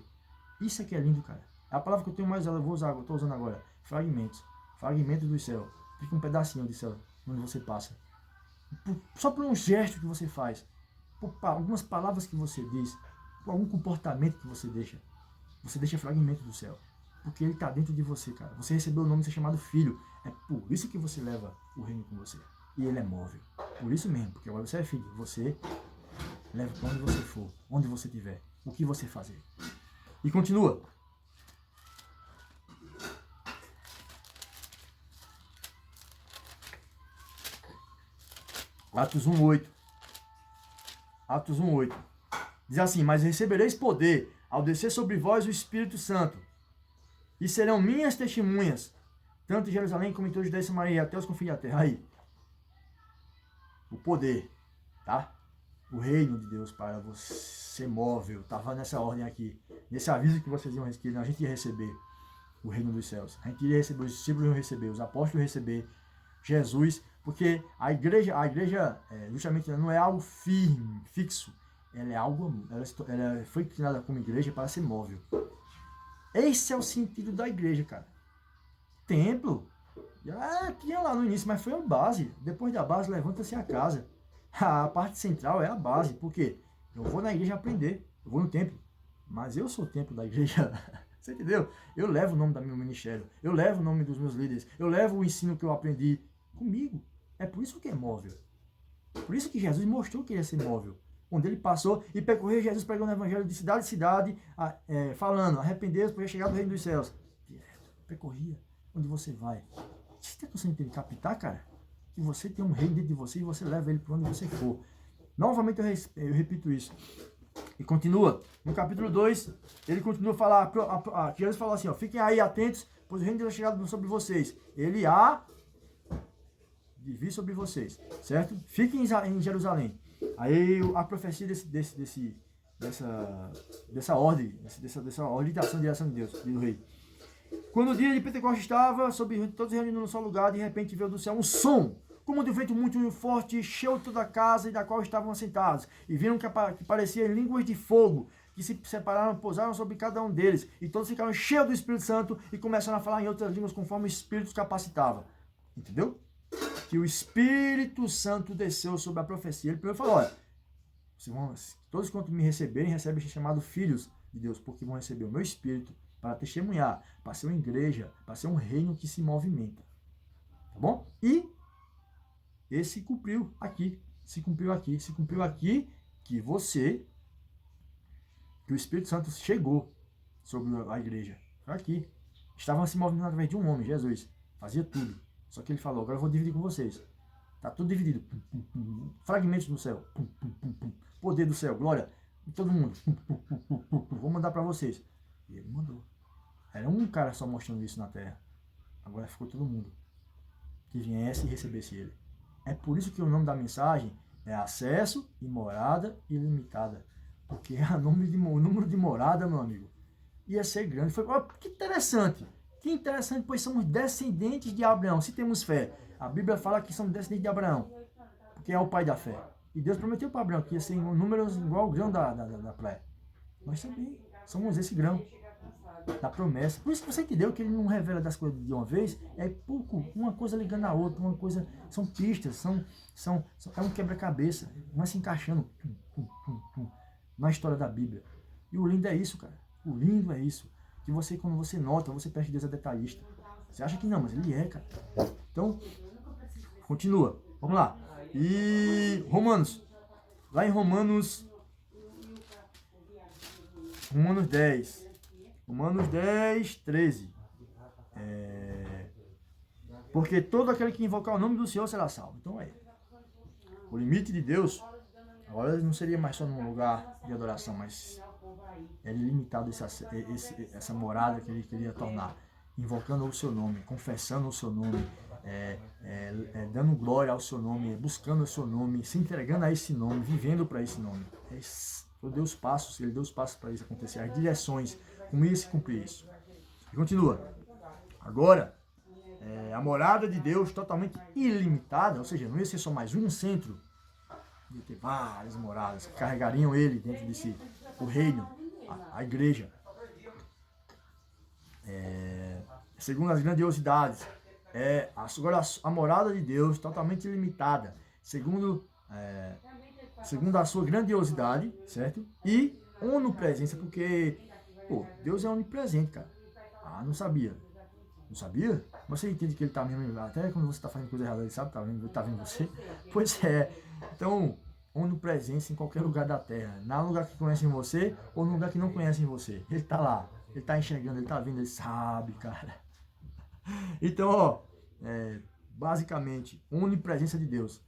S1: Isso aqui é lindo, cara. É a palavra que eu tenho mais, eu vou usar, eu estou usando agora. Fragmentos do céu. Fica um pedacinho de céu, onde você passa. Só por um gesto que você faz, por algumas palavras que você diz, por algum comportamento que você deixa fragmento do céu. Porque ele está dentro de você, cara. Você recebeu o nome de ser chamado filho. É por isso que você leva o reino com você. E ele é móvel. Por isso mesmo, porque agora você é filho. Você leva para onde você for, onde você estiver, o que você fazer. E continua. Atos 1:8. Atos 1:8. Diz assim: mas recebereis poder ao descer sobre vós o Espírito Santo, e serão minhas testemunhas, tanto em Jerusalém como em toda a Judéia e Samaria, até os confins da terra. Aí, o poder, tá? O reino de Deus para você móvel, estava nessa ordem aqui, nesse aviso que vocês iam receber, a gente ia receber o reino dos céus, a gente ia receber, os discípulos iam receber, os apóstolos iam receber, Jesus, porque a igreja justamente não é algo firme, fixo, ela é algo, ela foi criada como igreja para ser móvel. Esse é o sentido da igreja, cara. Templo, tinha lá no início, mas foi a base. Depois da base, levanta-se a casa. A parte central é a base, porque eu vou na igreja aprender, eu vou no templo, mas eu sou o templo da igreja. Você entendeu? Eu levo o nome do meu ministério, eu levo o nome dos meus líderes, eu levo o ensino que eu aprendi comigo. É por isso que é móvel. Por isso que Jesus mostrou que ele ia ser móvel. Onde ele passou e percorreu, Jesus pregando o evangelho de cidade em cidade, falando: arrependei-vos, porque é chegado o reino dos céus. Direto, percorria. Onde você vai? Você está conseguindo captar, cara? Que você tem um reino dentro de você e você leva ele para onde você for. Novamente eu repito isso. E continua. No capítulo 2, ele continua a falar, Jesus falou assim: fiquem aí atentos, pois o reino de Deus é chegado sobre vocês. Ele há de vir sobre vocês, certo? Fiquem em Jerusalém. Aí a profecia dessa ordem, dessa orientação, direção de Deus, do rei. Quando o dia de Pentecostes estava, sobre todos reunidos num só lugar, de repente veio do céu um som, como de um vento muito forte, encheu toda a casa e da qual estavam assentados. E viram que pareciam línguas de fogo, que se separaram, pousaram sobre cada um deles. E todos ficaram cheios do Espírito Santo e começaram a falar em outras línguas conforme o Espírito os capacitava. Entendeu? Que o Espírito Santo desceu sobre a profecia. Ele primeiro falou: olha, todos quanto me receberem, recebem ser chamados filhos de Deus, porque vão receber o meu Espírito para testemunhar, para ser uma igreja, para ser um reino que se movimenta. Tá bom? E esse se cumpriu aqui que o Espírito Santo chegou sobre a igreja. Foi aqui. Estavam se movimentando através de um homem, Jesus. Fazia tudo. Só que ele falou: agora eu vou dividir com vocês. Tá tudo dividido. Fragmentos do céu. Poder do céu. Glória. Todo mundo. Vou mandar para vocês. E ele mandou. Era um cara só mostrando isso na terra. Agora ficou todo mundo que viesse e recebesse ele. É por isso que o nome da mensagem é acesso e morada ilimitada. Porque o número de morada, meu amigo, ia ser grande. Que interessante Que interessante, pois somos descendentes de Abraão. Se temos fé, a Bíblia fala que somos descendentes de Abraão, porque é o pai da fé. E Deus prometeu para Abraão que ia ser um número igual ao grão da praia. Nós também somos esse grão da promessa. Por isso que você entendeu que ele não revela das coisas de uma vez, é pouco, uma coisa ligando a outra, uma coisa, são pistas, é um quebra-cabeça, vai se encaixando na história da Bíblia. E o lindo é isso, cara. O lindo é isso. Que você, quando você nota, você percebe que Deus é detalhista. Você acha que não, mas ele é, cara. Então, continua. Vamos lá. E Romanos. Lá em Romanos 10. Romanos 10, 13. Porque todo aquele que invocar o nome do Senhor será salvo. Então é. O limite de Deus, agora não seria mais só num lugar de adoração, mas é limitado essa morada que ele queria tornar. Invocando o seu nome, confessando o seu nome, dando glória ao seu nome, buscando o seu nome, se entregando a esse nome, vivendo para esse nome. Ele deu os passos para isso acontecer, as direções, como ia se cumprir isso. E continua. Agora, a morada de Deus totalmente ilimitada, ou seja, não ia ser só mais um centro, ia ter várias moradas que carregariam ele dentro de si, o reino, a igreja. Segundo as grandiosidades, agora a morada de Deus totalmente ilimitada, segundo a sua grandiosidade, certo? E onipresença, porque, Deus é onipresente, cara. Não sabia. Não sabia? Você entende que ele está mesmo, até quando você está fazendo coisa errada, ele sabe, tá vendo você? Pois é. Então, onipresença em qualquer lugar da terra. No lugar que conhecem você ou no lugar que não conhecem você. Ele está lá. Ele está enxergando, ele está vendo, ele sabe, cara. Então, basicamente, onipresença de Deus.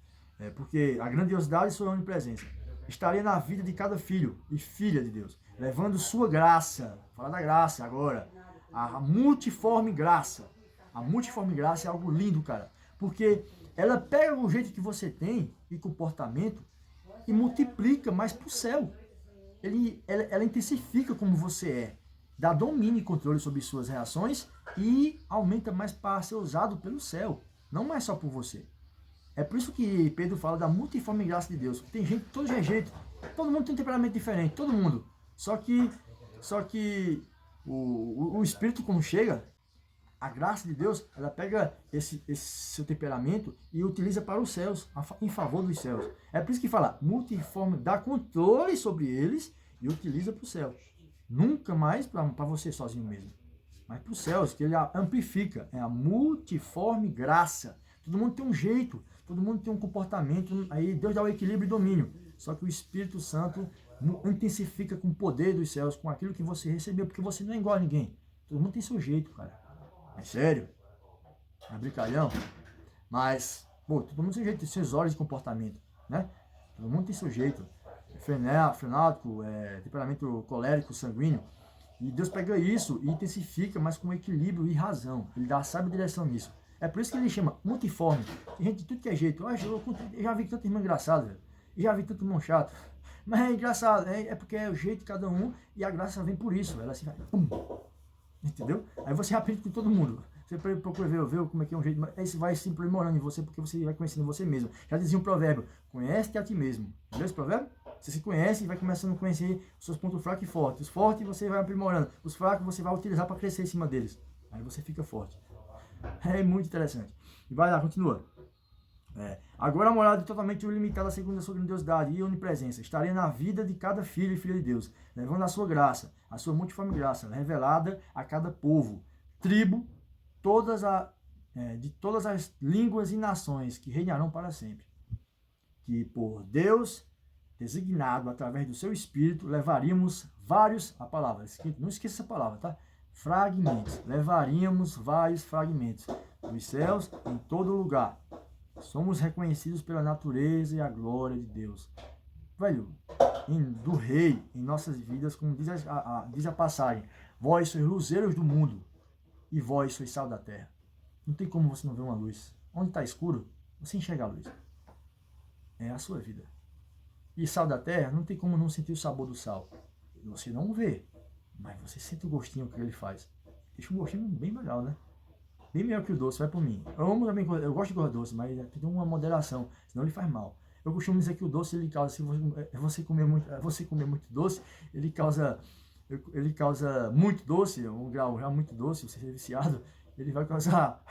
S1: Porque a grandiosidade e sua onipresença estaria na vida de cada filho e filha de Deus, levando sua graça. Fala da graça agora. A multiforme graça. A multiforme graça é algo lindo, cara. Porque ela pega o jeito que você tem e comportamento e multiplica mais pro céu. Ela intensifica como você é. Dá domínio e controle sobre suas reações e aumenta mais para ser usado pelo céu. Não mais só por você. É por isso que Pedro fala da multiforme graça de Deus. Tem gente de todo jeito. Todo mundo tem um temperamento diferente. Todo mundo. Só que o Espírito, quando chega, a graça de Deus, ela pega esse seu temperamento e utiliza para os céus, em favor dos céus. É por isso que fala, multiforme, dá controle sobre eles e utiliza para os céus. Nunca mais para você sozinho mesmo, mas para os céus, que ele amplifica. É a multiforme graça. Todo mundo tem um jeito, todo mundo tem um comportamento, aí Deus dá o equilíbrio e domínio. Só que o Espírito Santo intensifica com o poder dos céus, com aquilo que você recebeu, porque você não é igual a ninguém. Todo mundo tem seu jeito, cara. É sério? É brincalhão? Mas, todo mundo tem seu jeito, tem seus olhos de comportamento, né? Todo mundo tem seu jeito. Frenático, temperamento colérico, sanguíneo. E Deus pega isso e intensifica, mas com equilíbrio e razão. Ele dá a sábia direção nisso. É por isso que ele chama multiforme. Tem gente de tudo que é jeito. Eu já vi tanto irmão engraçado, velho. E já vi tanto irmão chato. Mas é engraçado, é porque é o jeito de cada um e a graça vem por isso. Ela assim vai, pum. Entendeu? Aí você aprende com todo mundo. Você procura ver como é que é um jeito. Aí você vai se aprimorando em você, porque você vai conhecendo você mesmo. Já dizia um provérbio: conhece-te a ti mesmo. Entendeu esse provérbio? Você se conhece e vai começando a conhecer os seus pontos fracos e fortes. Os fortes você vai aprimorando. Os fracos você vai utilizar para crescer em cima deles. Aí você fica forte. É muito interessante. E vai lá, continua. Agora a morada é totalmente ilimitada segundo a sua grandiosidade e onipresença estaria na vida de cada filho e filha de Deus, levando a sua graça, a sua multiforme graça, revelada a cada povo, tribo, de todas as línguas e nações que reinarão para sempre. Que por Deus, designado através do seu Espírito, levaríamos a palavra, não esqueça essa palavra, tá? Fragmentos, levaríamos vários fragmentos dos céus em todo lugar. Somos reconhecidos pela natureza e a glória de Deus. Velho, do rei em nossas vidas, como diz a passagem, vós sois luzeiros do mundo e vós sois sal da terra. Não tem como você não ver uma luz. Onde está escuro, você enxerga a luz. É a sua vida. E sal da terra, não tem como não sentir o sabor do sal. Você não vê, mas você sente o gostinho que ele faz. deixa um gostinho bem legal, né? Bem melhor que o doce, vai por mim. Eu amo também, eu gosto de coisa doce, mas tem uma moderação, senão ele faz mal. Eu costumo dizer que o doce, ele causa, se você comer muito doce, ele causa, ele causa muito doce, um grau já muito doce, você ser viciado, ele vai causar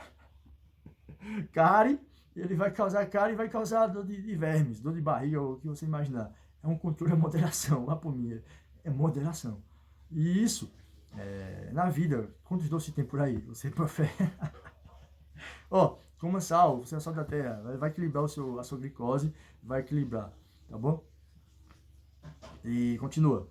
S1: cárie, ele vai causar cárie e vai causar dor de vermes, dor de barriga, ou o que você imaginar. É um controle, é moderação, lá por mim, é moderação. E isso, na vida, quantos doces tem por aí? Você prefere? Ó, coma sal, você é sal da terra, vai equilibrar a sua glicose, vai equilibrar, tá bom? E continua.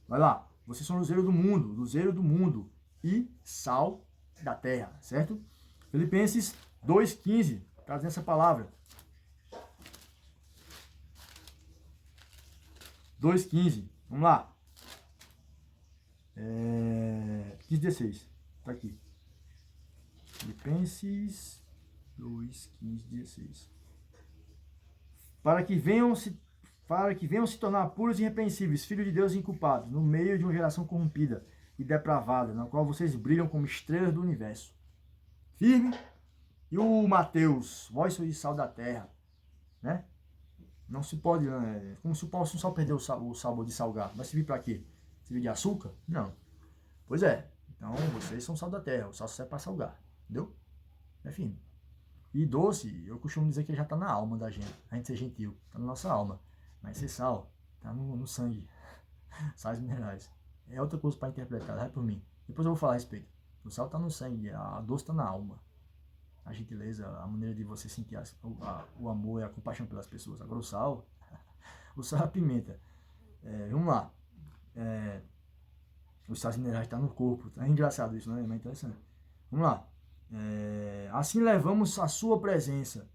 S1: Vai lá, vocês são luzeiro do mundo e sal da terra, certo? Filipenses 2,15, trazendo essa palavra. 2,15, vamos lá. 15,16, tá aqui. Filipenses 2,15,16. Para que venham se tornar puros e irrepreensíveis, filhos de Deus inculpados, no meio de uma geração corrompida e depravada, na qual vocês brilham como estrelas do universo. Firme. E o Mateus, vós sois sal da terra, né? Não se pode, como se o sal perder o sabor de salgar. Vai servir para quê? Servir de açúcar? Não. Pois é. Então, vocês são sal da terra. O sal serve para salgar. Entendeu? É fino. E doce, eu costumo dizer que já está na alma da gente. A gente ser gentil. Está na nossa alma. Mas ser sal, está no sangue. Sais minerais. É outra coisa para interpretar. Vai por mim. Depois eu vou falar a respeito. O sal está no sangue. A doce está na alma. A gentileza, a maneira de você sentir o amor e a compaixão pelas pessoas. Agora o sal é a pimenta. Vamos lá. Os sais minerais estão no corpo. É engraçado isso, né? É interessante. Vamos lá. Assim levamos a sua presença,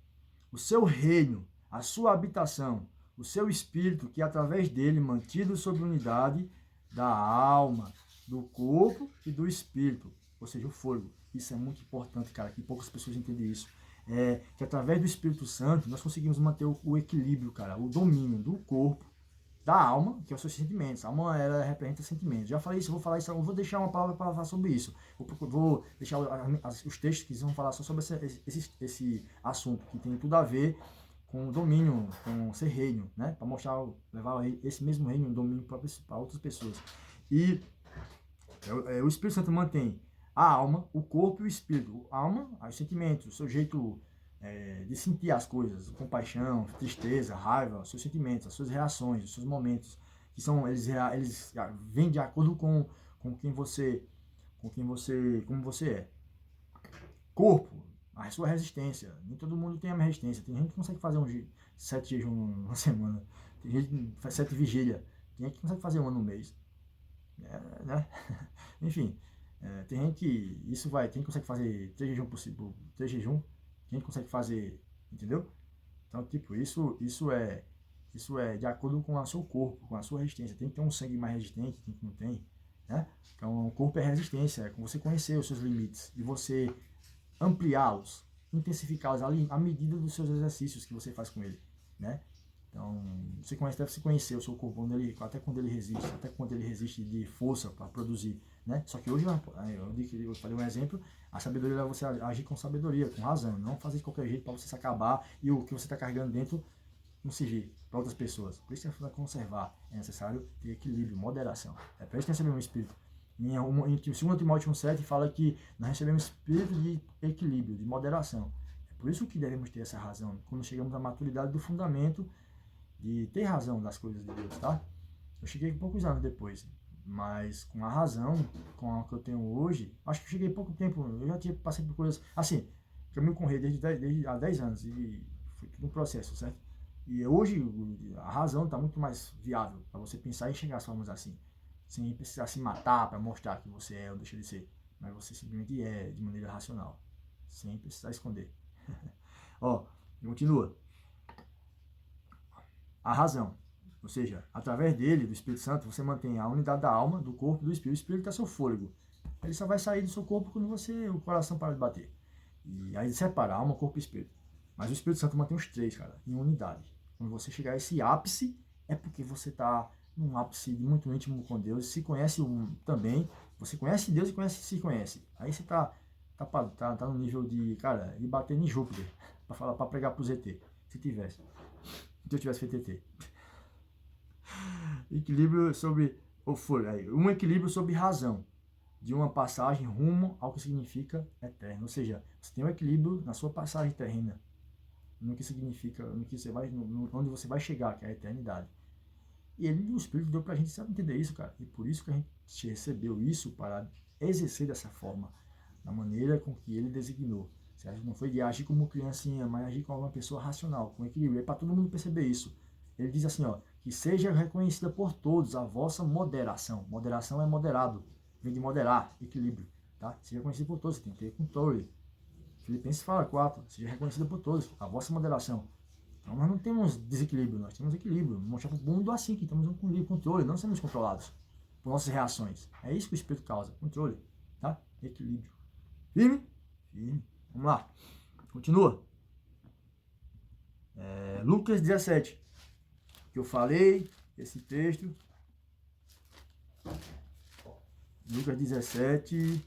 S1: o seu reino, a sua habitação, o seu espírito, que através dele, mantido sob unidade da alma, do corpo e do espírito, ou seja, o fôlego. Isso é muito importante, cara, que poucas pessoas entendem isso. Que através do Espírito Santo nós conseguimos manter o equilíbrio, cara, o domínio do corpo, da alma, que é os seus sentimentos. A alma, ela representa sentimentos. Já falei isso, vou falar isso, eu vou deixar uma palavra para falar sobre isso. Vou deixar os textos que vão falar só sobre esse assunto, que tem tudo a ver com o domínio, com ser reino, né? Para mostrar, levar esse mesmo reino, o domínio para outras pessoas. E o Espírito Santo mantém a alma, o corpo e o espírito. A alma, os sentimentos, o seu jeito de sentir as coisas, compaixão, tristeza, raiva, os seus sentimentos, as suas reações, os seus momentos, que são eles vêm de acordo com como você é. Corpo, a sua resistência. Nem todo mundo tem a mesma resistência. Tem gente que consegue fazer 7 jejuns numa semana. Tem gente que faz 7 vigílias. Tem gente que consegue fazer 1 no mês. Né? Enfim. Tem gente que tem gente que consegue fazer 3 jejuns possível, 3 jejuns, tem gente que consegue fazer, entendeu? Então, tipo, isso é de acordo com o seu corpo, com a sua resistência. Tem que ter um sangue mais resistente, tem que não tem, né? Então, o corpo é resistência, é com você conhecer os seus limites e você ampliá-los, intensificá-los à medida dos seus exercícios que você faz com ele, né? Então, você deve se conhecer o seu corpo, até quando ele resiste de força para produzir, né? Só que hoje, eu falei um exemplo, a sabedoria leva você a agir com sabedoria, com razão, não fazer de qualquer jeito para você se acabar e o que você está carregando dentro não servir para outras pessoas. Por isso que para conservar é necessário ter equilíbrio, moderação. É para isso que recebemos um espírito. Em 2 Timóteo 1,7 fala que nós recebemos espírito de equilíbrio, de moderação. É por isso que devemos ter essa razão, quando chegamos à maturidade do fundamento de ter razão das coisas de Deus, tá? Eu cheguei poucos anos depois, mas com a razão, com a que eu tenho hoje, acho que eu cheguei pouco tempo, eu já passei por coisas, assim, caminho com rei desde há 10 anos, e foi tudo um processo, certo? E hoje a razão está muito mais viável para você pensar e enxergar as formas assim, sem precisar se matar para mostrar que você é ou deixa de ser, mas você simplesmente é de maneira racional, sem precisar esconder. Ó, continua. A razão, ou seja, através dele, do Espírito Santo, você mantém a unidade da alma, do corpo e do espírito. O espírito é seu fôlego. Ele só vai sair do seu corpo quando o coração para de bater. E aí separa alma, corpo e espírito. Mas o Espírito Santo mantém os 3, cara, em unidade. Quando você chegar a esse ápice, é porque você está num ápice muito íntimo com Deus, se conhece também Você conhece Deus e se conhece. Aí você tá no nível de, cara, de bater em Júpiter, para pregar pro ZT, se tivesse. Se eu tivesse feito ET. Equilíbrio sobre, um equilíbrio sobre razão, de uma passagem rumo ao que significa eterno. Ou seja, você tem um equilíbrio na sua passagem terrena, no que significa, no que você vai, onde você vai chegar, que é a eternidade. E ele, o Espírito, deu pra gente saber entender isso, cara. E por isso que a gente recebeu isso para exercer dessa forma, da maneira com que ele designou. Certo? Não foi de agir como criancinha, mas agir como uma pessoa racional, com equilíbrio. É para todo mundo perceber isso. Ele diz assim, ó, que seja reconhecida por todos a vossa moderação. Moderação é moderado, vem de moderar, equilíbrio. Tá? Seja reconhecida por todos, você tem que ter controle. Filipenses fala 4, seja reconhecida por todos a vossa moderação. Então nós não temos desequilíbrio, nós temos equilíbrio. Mostrar para o mundo assim, que estamos com controle, não somos controlados por nossas reações. É isso que o Espírito causa, controle, tá? Equilíbrio. Firme? Firme. Vamos lá. Continua. Lucas 17. Que eu falei, esse texto. Lucas 17.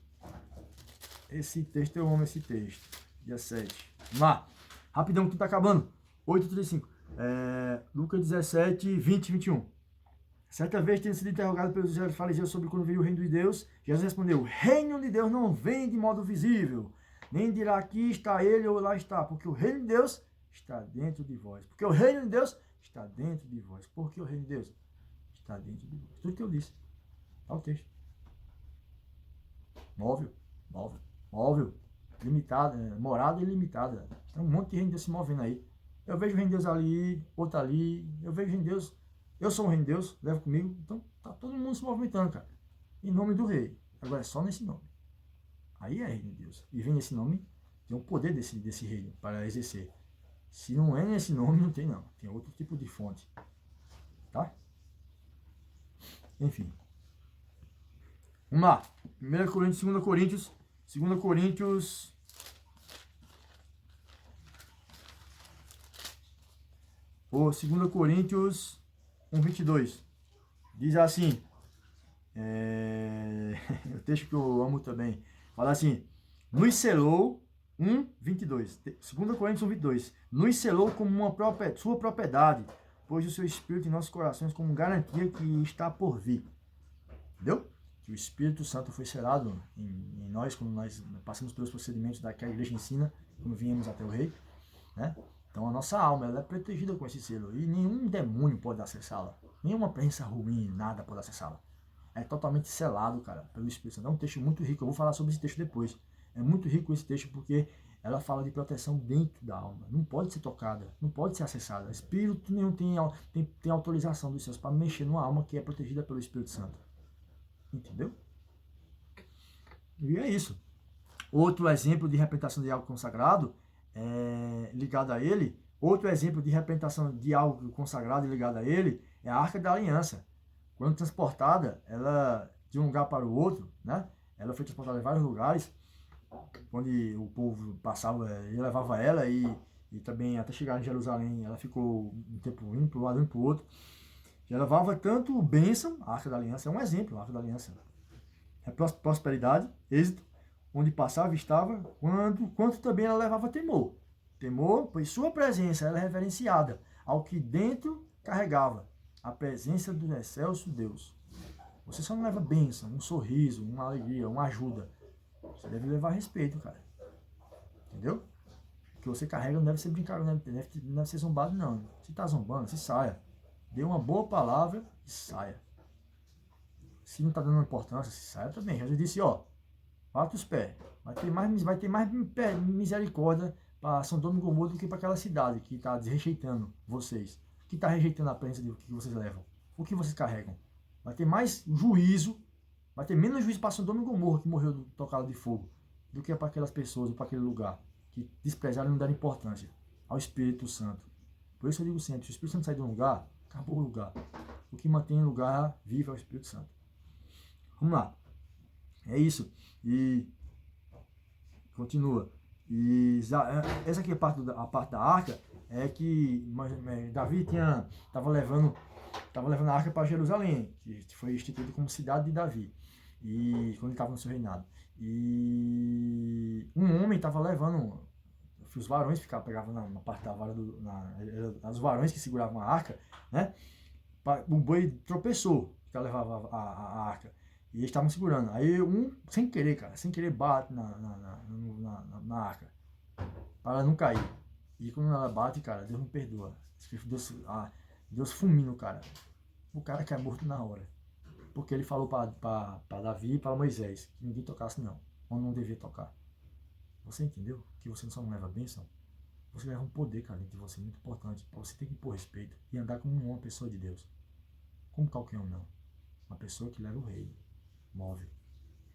S1: Esse texto, eu amo esse texto. 17. Vamos lá. Rapidão que tá acabando. 8h35. Lucas 17, 20 e 21. Certa vez, tendo sido interrogado pelos fariseus sobre quando veio o reino de Deus, Jesus respondeu: o reino de Deus não vem de modo visível, nem dirá aqui está ele ou lá está, porque o reino de Deus está dentro de vós. Porque o reino de Deus está dentro de vós. Porque o reino de Deus está dentro de vós. Tudo que eu disse. Olha o texto. Móvel. Limitada, morada ilimitada. Tem um monte de reino de Deus se movendo aí. Eu vejo o reino de Deus ali, outro ali. Eu vejo o reino de Deus. Eu sou o reino de Deus, leva comigo. Então tá todo mundo se movimentando, cara. Em nome do rei. Agora é só nesse nome. Aí é reino de Deus. E vem nesse nome, tem o poder desse reino para exercer. Se não é nesse nome, não tem não. Tem outro tipo de fonte. Tá? Enfim. Vamos lá. 1 Coríntios, 2 Coríntios. 2 Coríntios. Ou 2 Coríntios 1:22. Diz assim. O texto que eu amo também. Fala assim. Nos selou. 1:22. 2 Coríntios 1:22. Nos selou como uma sua propriedade, pois o seu Espírito em nossos corações como garantia que está por vir. Entendeu? Que o Espírito Santo foi selado em nós, quando nós passamos pelos procedimentos que a igreja ensina, quando viemos até o rei, né? Então a nossa alma, ela é protegida com esse selo, e nenhum demônio pode acessá-la, nenhuma presença ruim, nada pode acessá-la. É totalmente selado, cara, pelo Espírito Santo. É um texto muito rico, eu vou falar sobre esse texto depois. É muito rico esse texto porque ela fala de proteção dentro da alma, não pode ser tocada, não pode ser acessada. Espírito nenhum tem autorização dos céus para mexer numa alma que é protegida pelo Espírito Santo. Entendeu? E é isso. Outro exemplo de representação de algo consagrado ligado a ele, outro exemplo de representação de algo consagrado e ligado a ele é a Arca da Aliança. Quando transportada, ela de um lugar para o outro, né? Ela foi transportada em vários lugares, onde o povo passava e levava ela, e também até chegar em Jerusalém, ela ficou um tempo indo para um lado e para o outro. Já levava tanto bênção, a Arca da Aliança é um exemplo, a Arca da Aliança é prosperidade, êxito, onde passava e estava, quanto também ela levava temor. Temor, pois sua presença era reverenciada ao que dentro carregava, a presença do excelso Deus. Você só não leva bênção, um sorriso, uma alegria, uma ajuda. Você deve levar respeito, cara. Entendeu? O que você carrega não deve ser brincado, não deve ser zombado, não. Se tá zombando, se saia. Dê uma boa palavra e saia. Se não está dando importância, se saia também. Jesus disse, ó, bata os pés. Vai ter mais misericórdia para São Domingo Gomorra do que para aquela cidade que está rejeitando vocês. Que está rejeitando a presença do que vocês levam. O que vocês carregam. Vai ter mais juízo, vai ter menos juízo para São Domingo Gomorra, que morreu tocado de fogo, do que para aquelas pessoas ou para aquele lugar que desprezaram e não deram importância ao Espírito Santo. Por isso eu digo sempre, se o Espírito Santo sair de um lugar, acabou o lugar. O que mantém o lugar vivo é o Espírito Santo. Vamos lá. É isso. E continua. E essa aqui é a parte da arca, é que Davi estava levando a arca para Jerusalém, que foi instituído como cidade de Davi. E quando ele estava no seu reinado. E um homem estava levando, os varões pegavam na parte da vara, os varões que seguravam a arca, né? O boi tropeçou, que levava a arca. E eles estavam segurando. Aí sem querer, cara, sem querer bate na arca, para ela não cair. E quando ela bate, cara, Deus não perdoa. Deus fulmina o cara. O cara cai morto na hora. Porque ele falou para Davi e para Moisés que ninguém tocasse não, ou não devia tocar. Você entendeu? Que você só não leva bênção, você leva um poder, cara, dentro de você, muito importante. Você tem que impor respeito e andar como uma pessoa de Deus. Como qualquer um, não. Uma pessoa que leva o reino, move.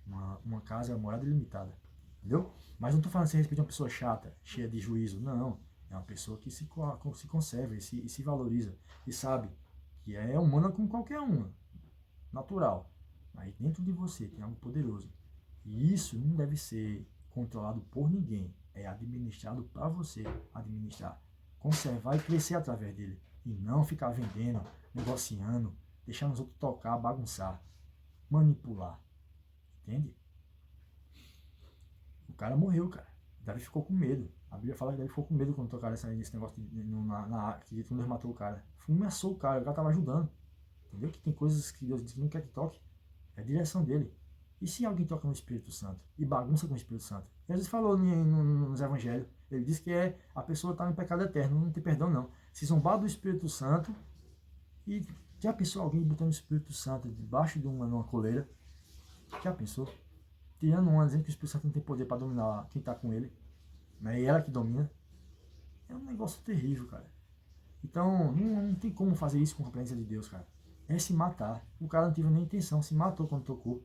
S1: Uma casa, uma morada ilimitada. Entendeu? Mas não estou falando sem respeito de uma pessoa chata, cheia de juízo. Não. É uma pessoa que se conserva e se valoriza. E sabe que é humana como qualquer uma. Natural. Mas dentro de você tem algo poderoso. E isso não deve ser controlado por ninguém. É administrado para você administrar. Conservar e crescer através dele. E não ficar vendendo, negociando, deixando os outros tocar, bagunçar, manipular. Entende? O cara morreu, cara. Davi ficou com medo. A Bíblia fala que Davi ficou com medo quando tocaram esse negócio que quando Deus matou o cara. Fumaçou o cara tava ajudando. Entendeu? Que tem coisas que Deus diz que não quer que toque. É a direção dele. E se alguém toca no Espírito Santo e bagunça com o Espírito Santo? Jesus falou nos Evangelhos. Ele diz que a pessoa está em pecado eterno, não tem perdão não. Se zombar do Espírito Santo, e já pensou alguém botando o Espírito Santo debaixo de uma coleira? Já pensou? Tirando uma, dizendo que o Espírito Santo não tem poder para dominar quem está com ele. Né? E ela que domina. É um negócio terrível, cara. Então, não tem como fazer isso com a presença de Deus, cara. É se matar. O cara não teve nem intenção, se matou quando tocou.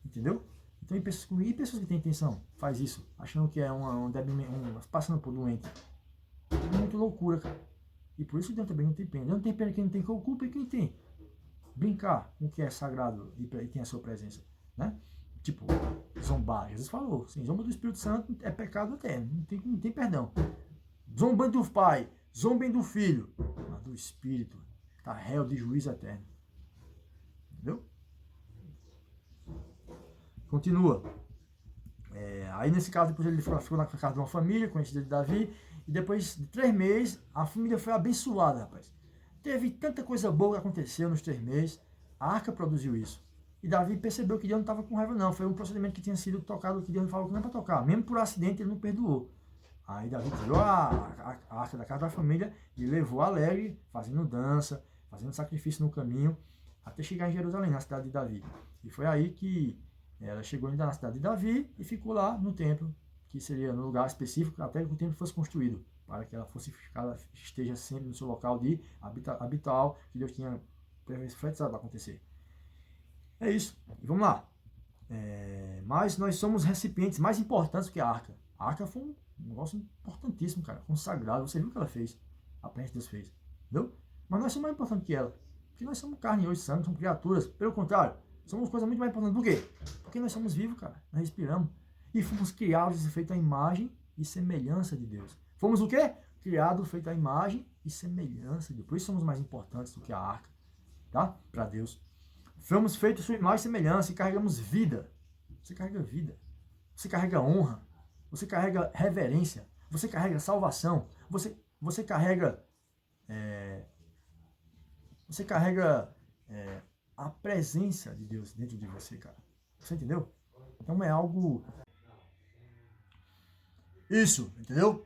S1: Entendeu? Então, e pessoas que têm intenção faz isso, achando que é passando por doente. É muito loucura, cara. E por isso Deus também não tem pena. Deus não tem pena quem não tem culpa e quem tem. Brincar com o que é sagrado e tem a sua presença. Né? Tipo, zombar. Jesus falou, assim, zomba do Espírito Santo é pecado eterno. Não tem perdão. Zombando do Pai, zombem do Filho. Mas do Espírito está réu de juízo eterno. Entendeu? Continua. Aí nesse caso, depois ele ficou na casa de uma família, conhecida de Davi, e depois de 3 meses, a família foi abençoada, rapaz. Teve tanta coisa boa que aconteceu nos 3 meses, a arca produziu isso. E Davi percebeu que Deus não estava com raiva não, foi um procedimento que tinha sido tocado, que Deus falou que não é para tocar, mesmo por acidente ele não perdoou. Aí Davi tirou a arca da casa da família e levou alegre, fazendo dança, fazendo sacrifício no caminho, até chegar em Jerusalém, na cidade de Davi. E foi aí que ela chegou ainda na cidade de Davi e ficou lá no templo, que seria no lugar específico até que o templo fosse construído, para que ela esteja sempre no seu local de habitual que Deus tinha profetizado para acontecer. É isso. E vamos lá. Mas nós somos recipientes mais importantes que a arca. A arca foi um negócio importantíssimo, cara, consagrado. Você viu o que ela fez? A presença de Deus fez. Entendeu? Mas nós somos mais importantes que ela. Porque nós somos carne, hoje sangue, somos criaturas. Pelo contrário, somos coisas muito mais importantes do quê? Porque nós somos vivos, cara. Nós respiramos. E fomos criados e feitos à imagem e semelhança de Deus. Fomos o quê? Criados, feitos à imagem e semelhança de Deus. Por isso somos mais importantes do que a arca. Tá? Para Deus. Fomos feitos sua imagem e semelhança e carregamos vida. Você carrega vida. Você carrega honra. Você carrega reverência. Você carrega salvação. Você carrega... Você carrega a presença de Deus dentro de você, cara. Você entendeu? Então é algo... Isso, entendeu?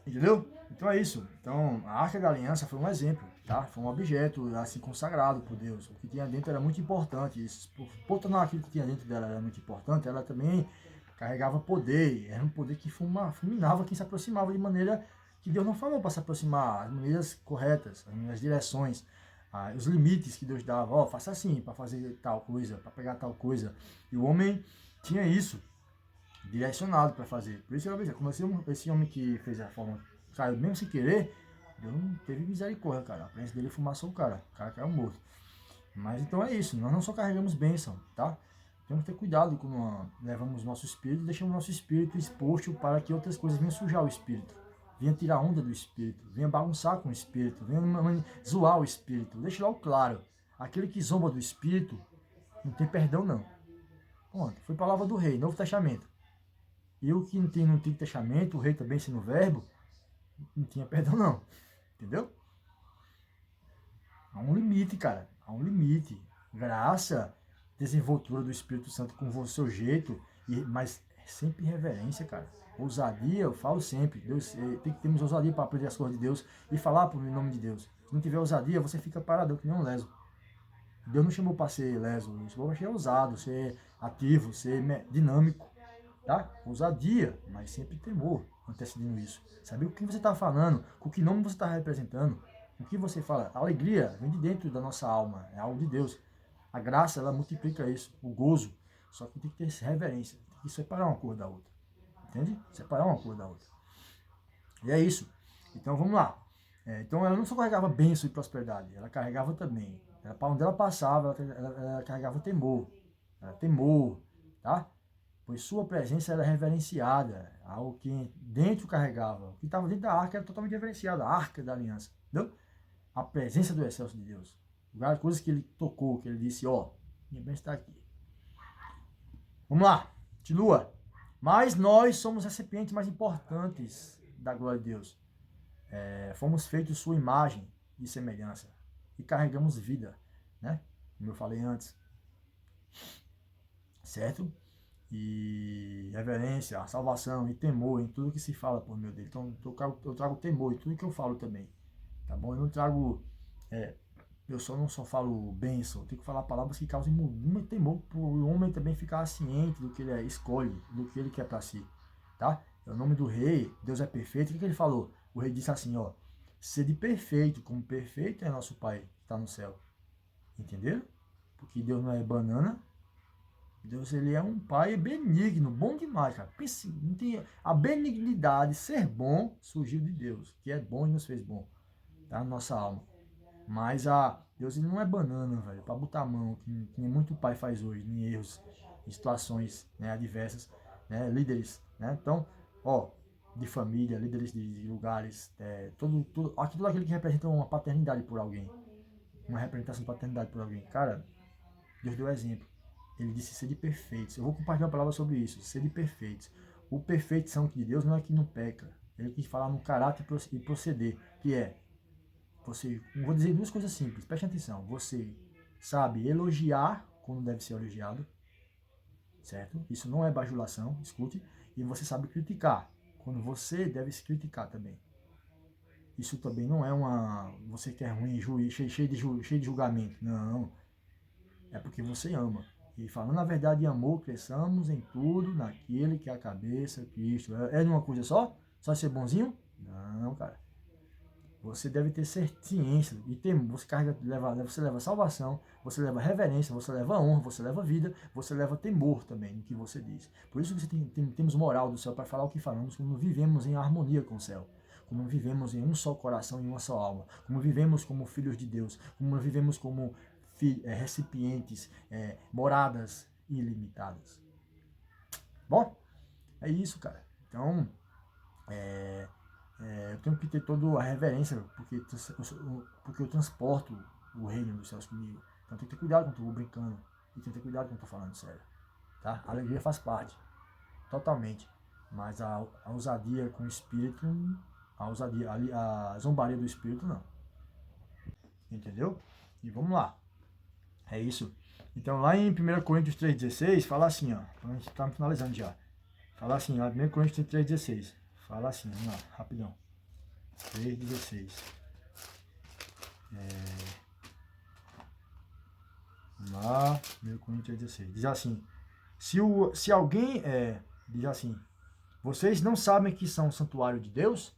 S1: Entendeu? Então é isso. Então a Arca da Aliança foi um exemplo, tá? Foi um objeto assim consagrado por Deus. O que tinha dentro era muito importante. Isso, por tornar aquilo que tinha dentro dela era muito importante, ela também carregava poder. Era um poder que fulminava quem se aproximava de maneira que Deus não falou para se aproximar, as maneiras corretas, as direções, os limites que Deus dava. Faça assim para fazer tal coisa, para pegar tal coisa. E o homem tinha isso direcionado para fazer. Por isso, como esse homem que fez a forma caiu mesmo sem querer, Deus não teve misericórdia, cara. A presença dele fumaçou o cara caiu morto. Mas então é isso, nós não só carregamos bênção, tá? Temos que ter cuidado quando levamos nosso espírito e deixamos nosso espírito exposto para que outras coisas venham sujar o espírito, venham tirar onda do espírito, venham bagunçar com o espírito, venham zoar o espírito. Deixe logo claro, Aquele que zomba do Espírito não tem perdão, não. Pronto, foi palavra do rei, Novo Testamento. E o que não tem no Antigo Testamento, o rei também sendo verbo, não tinha perdão, não. Entendeu? Há um limite, cara. Há um limite. Graça, desenvoltura do Espírito Santo com o seu jeito, mas sempre reverência, cara. Ousadia, eu falo sempre. Deus, tem que termos ousadia para aprender as coisas de Deus e falar em nome de Deus. Se não tiver ousadia, você fica paradão, que nem um leso. Deus não chamou para ser leso, Ele chamou para ser ousado, ser ativo, ser dinâmico. Tá? Ousadia, mas sempre temor antecedendo isso. Saber o que você está falando, com que nome você está representando, o que você fala. A alegria vem de dentro da nossa alma, é algo de Deus. A graça, ela multiplica isso, o gozo. Só que tem que ter reverência, tem que separar uma coisa da outra. Entende? Separar uma coisa da outra. E é isso. Então vamos lá. Então ela não só carregava bênção e prosperidade, ela carregava também. Para onde ela passava, ela carregava temor. Temor, tá? Pois sua presença era reverenciada, algo que dentro carregava. O que estava dentro da arca era totalmente reverenciado, a arca da aliança. Entendeu? A presença do excelso de Deus. Várias coisas que ele tocou, que ele disse, ó, minha bênção está aqui. Vamos lá, continua. Mas nós somos recipientes mais importantes da glória de Deus. Fomos feitos sua imagem e semelhança. E carregamos vida, né? Como eu falei antes. Certo? E reverência, a salvação e temor em tudo que se fala por meio dele. Então eu trago temor em tudo que eu falo também. Tá bom? Eu não trago... eu não só falo bênção, eu tenho que falar palavras que causem muito temor para o homem também ficar ciente do que ele escolhe, do que ele quer para si. Tá? É o nome do rei, Deus é perfeito. O que ele falou? O rei disse assim, ó, sede perfeito, como perfeito é nosso Pai que está no céu. Entenderam? Porque Deus não é banana. Deus, ele é um pai benigno, bom demais, cara. Pense, não tem, a benignidade, ser bom, surgiu de Deus, que é bom e nos fez bom, tá? Na nossa alma. Mas Deus, ele não é banana, velho, para botar a mão, que nem muito pai faz hoje, em erros, em situações, né, adversas, né, líderes, né? Então, ó, de família, líderes de lugares, tudo aquilo que representa uma paternidade por alguém, uma representação de paternidade por alguém. Cara, Deus deu exemplo. Ele disse ser de perfeitos. Eu vou compartilhar uma palavra sobre isso. Ser de perfeitos. O perfeição de Deus não é que não peca. Ele quis falar no caráter e proceder. Que é, você, vou dizer duas coisas simples. Preste atenção. Você sabe elogiar quando deve ser elogiado. Certo? Isso não é bajulação. Escute. E você sabe criticar quando você deve se criticar também. Isso também não é você que é ruim, cheio de julgamento. Não. É porque você ama. E falando a verdade em amor, cresçamos em tudo naquele que é a cabeça, Cristo. É numa coisa só? Só ser bonzinho? Não, cara. Você deve ter ciência e temor. Você leva salvação, você leva reverência, você leva honra, você leva vida, você leva temor também no que você diz. Por isso que temos moral do céu para falar o que falamos, como vivemos em harmonia com o céu. Como vivemos em um só coração e uma só alma. Como vivemos como filhos de Deus. Como vivemos como recipientes, moradas ilimitadas. Bom, é isso, cara. Então, eu tenho que ter toda a reverência, porque eu transporto o reino dos céus comigo. Então, tem que ter cuidado quando eu estou brincando. E tem que ter cuidado quando eu estou falando sério. Tá? A alegria faz parte, totalmente. Mas a ousadia com o espírito, a zombaria do espírito, não. Entendeu? E vamos lá. É isso. Então, lá em 1 Coríntios 3,16, fala assim, ó. A gente tá finalizando já. Fala assim, ó. 1 Coríntios 3,16. Fala assim, vamos lá, rapidão. 3,16. Vamos lá. 1 Coríntios 3,16. Diz assim. Se alguém. Diz assim. Vocês não sabem que são o santuário de Deus?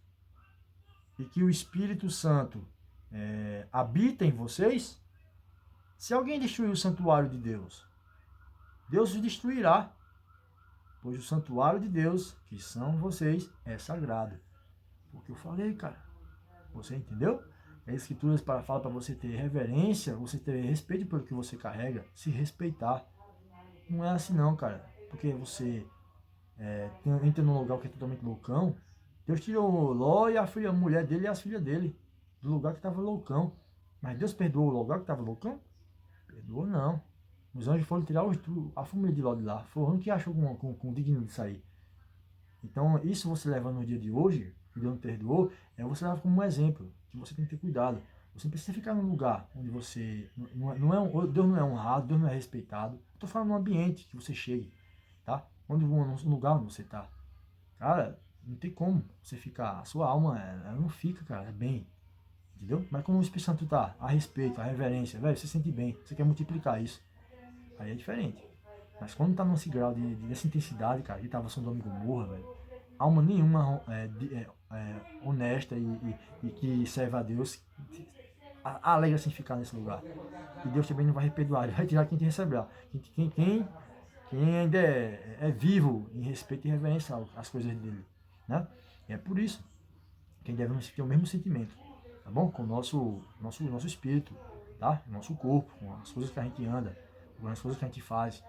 S1: E que o Espírito Santo habita em vocês? Se alguém destruir o santuário de Deus, Deus o destruirá, pois o santuário de Deus, que são vocês, é sagrado. Porque eu falei, cara. Você entendeu? A Escritura fala para você ter reverência, você ter respeito pelo que você carrega, se respeitar. Não é assim não, cara. Porque você entra num lugar que é totalmente loucão. Deus tirou Ló e a mulher dele e as filhas dele do lugar que estava loucão. Mas Deus perdoou o lugar que estava loucão? Perdoou não. Os anjos foram tirar a família de Ló de lá. Foi o único que achou com digno de sair. Então, isso você leva no dia de hoje, que Deus não perdoou, você leva como um exemplo, que você tem que ter cuidado. Você não precisa ficar num lugar onde você Deus não é honrado, Deus não é respeitado. Estou falando num ambiente que você chegue, tá? Num lugar onde você está. Cara, não tem como você ficar. A sua alma, ela não fica, cara, é bem. Entendeu? Mas quando o Espírito Santo tá a respeito, a reverência, velho, você sente bem, você quer multiplicar isso. Aí é diferente. Mas quando tá nesse grau dessa intensidade, cara, que tava Sodoma e Gomorra, velho, alma nenhuma honesta e que serve a Deus alegra-se em ficar nesse lugar. E Deus também não vai perdoar, ele vai tirar quem tem que receber. Quem ainda é vivo em respeito e reverência às coisas dele. Né? E é por isso que devemos ter o mesmo sentimento, tá bom? Com o nosso espírito, tá? Nosso corpo, com as coisas que a gente anda, com as coisas que a gente faz,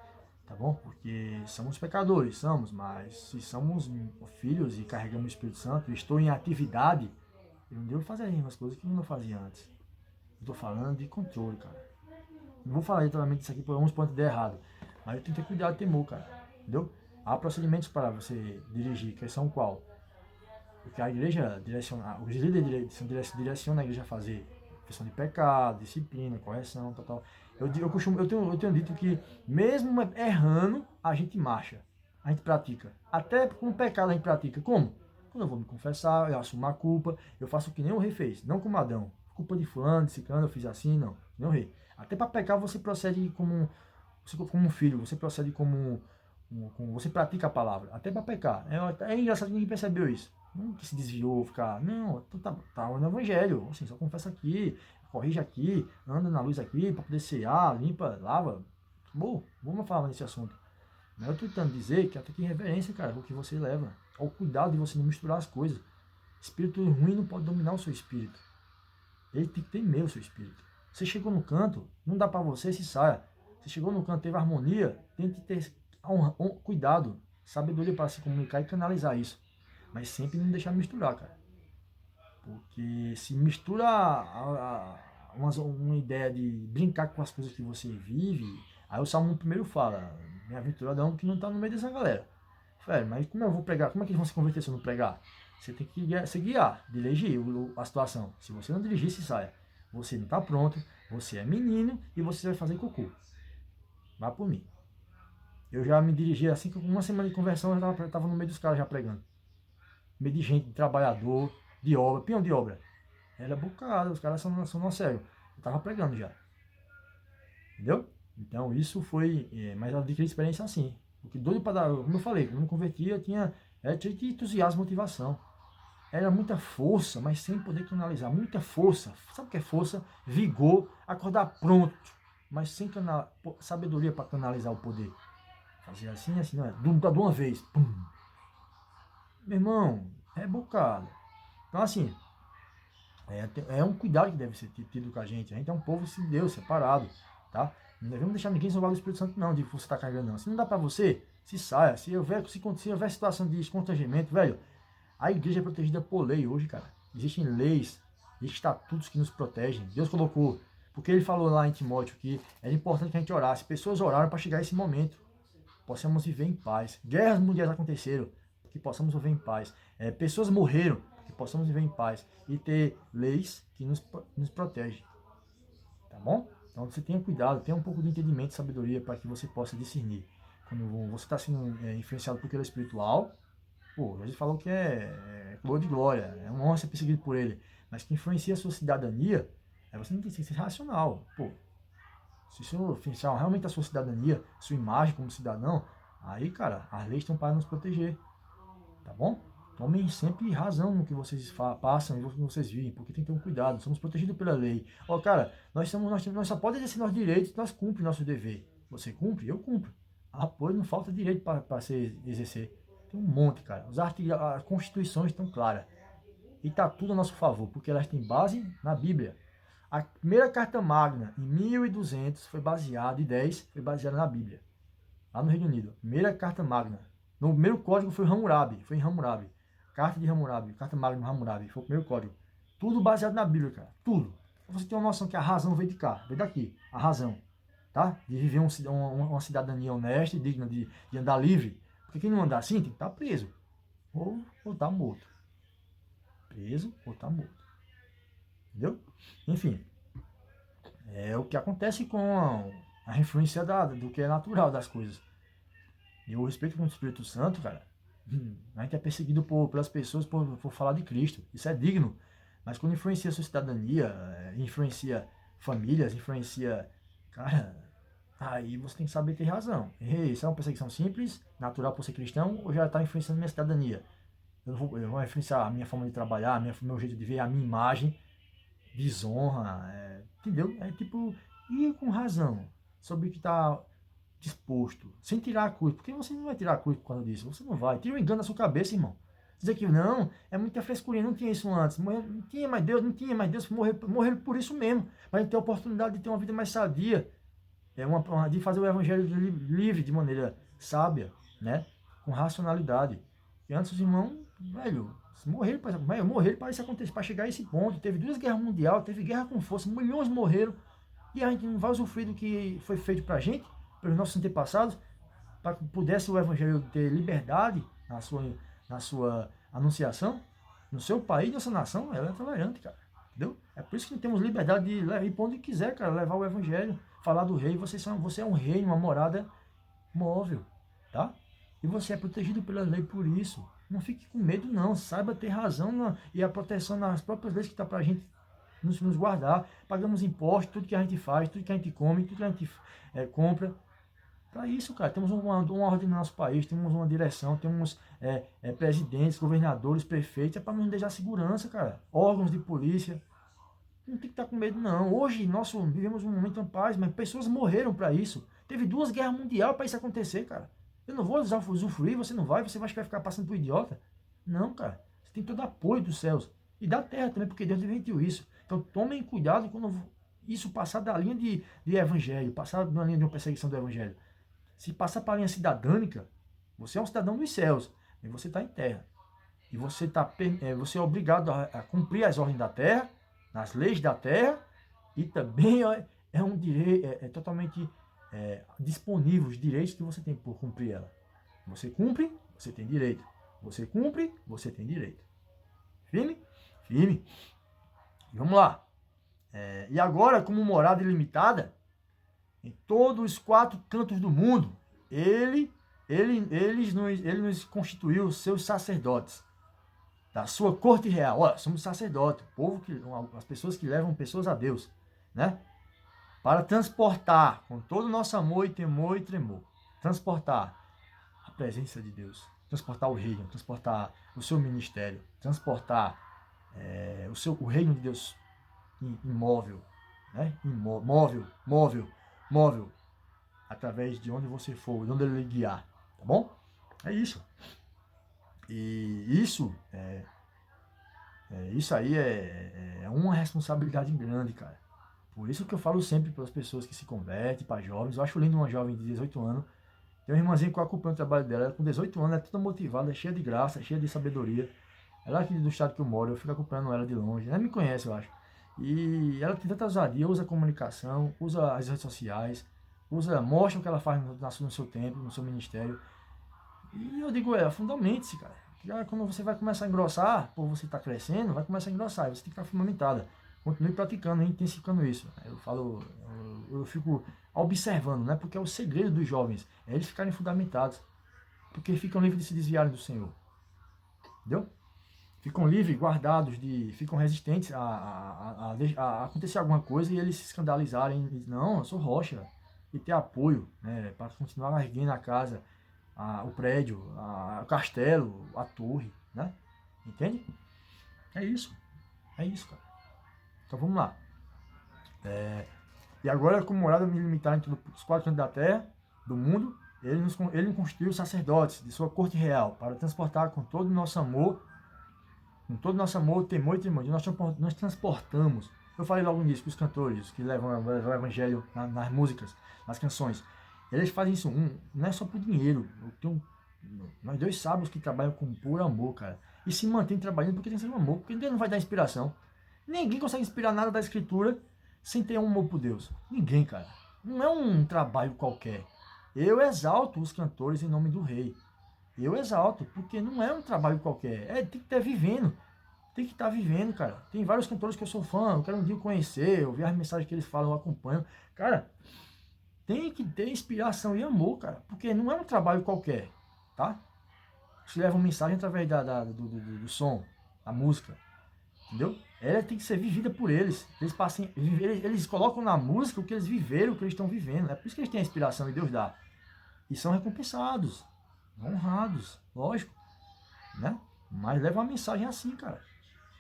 S1: tá bom? Porque somos pecadores, mas se somos filhos e carregamos o Espírito Santo, estou em atividade, eu não devo fazer as mesmas coisas que eu não fazia antes. Estou falando de controle, cara. Não vou falar literalmente isso aqui, porque alguns podem dar errado, mas eu tenho que ter cuidado e temor, cara. Entendeu? Há procedimentos para você dirigir, que são qual? Porque a igreja direciona, os líderes direcionam a igreja a fazer questão de pecado, disciplina, correção, tal. Eu tenho dito que mesmo errando, a gente marcha, a gente pratica. Até com o pecado a gente pratica. Como? Quando eu vou me confessar, eu assumo a culpa, eu faço o que nem o rei fez, não como Adão. Culpa de fulano, de ciclano, eu fiz assim, não. Nem o rei. Até para pecar você procede como um filho, você procede como você pratica a palavra. Até para pecar. É engraçado que ninguém percebeu isso. Não que se desviou, ficar, não, tá no evangelho, assim, só confessa aqui, corrige aqui, anda na luz aqui, para poder cear, limpa, lava. Bom, vamos falar nesse assunto. Mas eu tô tentando dizer que até que reverência, cara, o que você leva, ao cuidado de você não misturar as coisas. Espírito ruim não pode dominar o seu espírito. Ele tem que temer o seu espírito. Você chegou no canto, não dá para você, se saia. Você chegou no canto, teve harmonia, tente ter cuidado, sabedoria para se comunicar e canalizar isso. Mas sempre não deixar misturar, cara. Porque se mistura uma ideia de brincar com as coisas que você vive, aí o Salmo primeiro fala, bem-aventurado é um que não está no meio dessa galera. Velho, mas como eu vou pregar? Como é que eles vão se converter se eu não pregar? Você tem que se guiar, dirigir a situação. Se você não dirigir, se saia. Você não está pronto, você é menino e você vai fazer cocô. Vá por mim. Eu já me dirigi assim, com uma semana de conversão, eu estava no meio dos caras já pregando. No meio de gente, de trabalhador, de obra, peão de obra. Era bocado, os caras são não sério. Eu estava pregando já. Entendeu? Então isso foi, mas eu adquiri experiência assim. Porque doido para dar, como eu falei, quando eu me converti, eu tinha entusiasmo, motivação. Era muita força, mas sem poder canalizar. Muita força. Sabe o que é força? Vigor, acordar pronto, mas sem sabedoria para canalizar o poder. Fazia assim, não é? De uma vez. Pum. Meu irmão, é bocado. Então assim, é um cuidado que deve ser tido com a gente. A gente é um povo de Deus, separado, tá? Não devemos deixar ninguém zombar do Espírito Santo, não, de você estar carregando, não. Se não dá para você, se saia. Se houver situação de constrangimento, velho, a igreja é protegida por lei hoje, cara. Existem leis, existem estatutos que nos protegem. Deus colocou. Porque ele falou lá em Timóteo que era importante que a gente orasse. Pessoas oraram para chegar a esse momento. Possamos viver em paz. Guerras mundiais aconteceram, que possamos viver em paz. Pessoas morreram, que possamos viver em paz. E ter leis que nos protegem. Tá bom? Então você tenha cuidado, tenha um pouco de entendimento e sabedoria para que você possa discernir. Quando você está sendo influenciado por aquilo espiritual, pô, Jesus falou que é coroa de glória, é uma honra ser perseguido por ele. Mas que influencia a sua cidadania, você não tem que ser racional. Pô, se isso influenciar realmente a sua cidadania, sua imagem como cidadão, aí, cara, as leis estão para nos proteger. Tá bom? Tomem sempre razão no que vocês passam e no que vocês vivem, porque tem que ter um cuidado. Somos protegidos pela lei. Ó, cara, nós só podemos exercer nossos direitos, nós cumprimos nosso dever. Você cumpre? Eu cumpro. Apoio não falta direito para se exercer. Tem um monte, cara. As constituições estão claras. E está tudo a nosso favor, porque elas têm base na Bíblia. A primeira carta magna, em 1200, foi baseada, e 10, foi baseada na Bíblia. Lá no Reino Unido. Primeira carta magna. No primeiro código foi Hammurabi, foi em Hammurabi. Carta de Hammurabi, carta magna de Hammurabi, foi o primeiro código. Tudo baseado na Bíblia, cara. Tudo. Pra você ter uma noção que a razão veio de cá, veio daqui. A razão. tá? De viver uma cidadania honesta e digna de andar livre. Porque quem não andar assim tem que estar preso. Ou tá morto. Preso ou tá morto. Entendeu? Enfim, é o que acontece com a influência do que é natural das coisas. E o respeito com o Espírito Santo, cara, a gente é perseguido pelas pessoas por falar de Cristo. Isso é digno. Mas quando influencia a sua cidadania, influencia famílias, influencia... Cara, aí você tem que saber ter razão. Ei, isso é uma perseguição simples, natural por ser cristão, ou já está influenciando minha cidadania? Eu vou influenciar a minha forma de trabalhar, meu jeito de ver, a minha imagem, desonra, entendeu? É tipo, ir com razão sobre o que está disposto, sem tirar a cruz, porque você não vai tirar a cruz por causa disso, você não vai. Tira o engano da sua cabeça, irmão. Dizer que não, é muita frescurinha, não tinha isso antes, não tinha mais Deus, não tinha mais Deus, morrer por isso mesmo, para a gente ter a oportunidade de ter uma vida mais sadia, de fazer o evangelho livre, de maneira sábia, né? Com racionalidade. E antes os irmãos, velho, morreram para isso acontecer, para chegar a esse ponto. Teve 2 guerras mundiais, teve guerra com força, milhões morreram, e a gente não vai usufruir do que foi feito para a gente, pelos nossos antepassados, para que pudesse o evangelho ter liberdade na sua anunciação. No seu país, nessa nação, ela é tolerante, cara. Entendeu? É por isso que temos liberdade de ir para onde quiser, cara, levar o evangelho, falar do rei. Você é um rei, uma morada móvel, tá? E você é protegido pela lei por isso. Não fique com medo, não. Saiba ter razão e a proteção nas próprias leis que está para a gente nos guardar. Pagamos impostos, tudo que a gente faz, tudo que a gente come, tudo que a gente compra. Para isso, cara, temos uma ordem no nosso país, temos uma direção, temos presidentes, governadores, prefeitos, é para nos deixar segurança, cara. Órgãos de polícia. Não tem que estar com medo, não. Hoje, nós vivemos um momento em paz, mas pessoas morreram para isso. Teve 2 guerras mundiais para isso acontecer, cara. Eu não vou usufruir, você não vai, você vai ficar passando por idiota. Não, cara. Você tem todo apoio dos céus. E da terra também, porque Deus permitiu isso. Então, tomem cuidado quando isso passar da linha de evangelho, passar da linha de uma perseguição do evangelho. Se passar para a linha cidadânica, você é um cidadão dos céus, e você está em terra. E você é obrigado a cumprir as ordens da terra, nas leis da terra, e também é um direito, totalmente disponível os direitos que você tem por cumprir ela. Você cumpre, você tem direito. Você cumpre, você tem direito. Firme? Firme. Vamos lá. E agora, como morada ilimitada, em todos os 4 cantos do mundo, ele nos constituiu seus sacerdotes, da sua corte real. Olha, somos sacerdotes, as pessoas que levam pessoas a Deus, né? Para transportar com todo o nosso amor e temor e tremor, transportar a presença de Deus, transportar o reino, transportar o seu ministério, transportar o reino de Deus imóvel, né? Móvel, através de onde você for, de onde ele lhe guiar, tá bom? É isso. E isso aí é uma responsabilidade grande, cara. Por isso que eu falo sempre para as pessoas que se convertem, para jovens. Eu acho lindo uma jovem de 18 anos. Tem uma irmãzinha que eu acompanho o trabalho dela. Ela com 18 anos, ela é toda motivada, é cheia de graça, é cheia de sabedoria. Ela é aqui do estado que eu moro, eu fico acompanhando ela de longe. Ela me conhece, eu acho. E ela tem tanta ousadia, usa a comunicação, usa as redes sociais, mostra o que ela faz no seu tempo, no seu ministério. E eu digo, fundamente-se, cara. Já quando você vai começar a engrossar, por você estar crescendo, vai começar a engrossar, você tem que estar fundamentada. Continue praticando, intensificando isso. Eu fico observando, né? Porque é o segredo dos jovens, é eles ficarem fundamentados. Porque ficam livres de se desviarem do Senhor. Entendeu? Ficam livres, guardados, ficam resistentes a acontecer alguma coisa e eles se escandalizarem. Não, eu sou rocha. E ter apoio, né? Para continuar erguendo a casa, o prédio, o castelo, a torre, né? Entende? É isso, cara. Então vamos lá. E agora, como morada ilimitada em todos os 4 cantos da terra, do mundo, ele nos constituiu sacerdotes de sua corte real, para transportar com todo o nosso amor, temor e tremor. Nós transportamos. Eu falei logo nisso, que os cantores que levam o evangelho nas músicas, nas canções, eles fazem isso, não é só por dinheiro. Nós 2 sábios que trabalham com puro amor, cara. E se mantém trabalhando porque tem que ser um amor, porque Deus não vai dar inspiração. Ninguém consegue inspirar nada da escritura sem ter um amor por Deus. Ninguém, cara. Não é um trabalho qualquer. Eu exalto os cantores em nome do Rei. Eu exalto, porque não é um trabalho qualquer. Tem que estar vivendo. Tem que estar vivendo, cara. Tem vários cantores que eu sou fã, eu quero um dia conhecer, eu vi as mensagens que eles falam, eu acompanho. Cara, tem que ter inspiração e amor, cara. Porque não é um trabalho qualquer, tá? Eles levam mensagem através do som, da música. Entendeu? Ela tem que ser vivida por eles. Eles colocam na música o que eles viveram, o que eles estão vivendo. É por isso que eles têm a inspiração e Deus dá. E são recompensados, honrados, lógico, né? Mas leva uma mensagem assim, cara.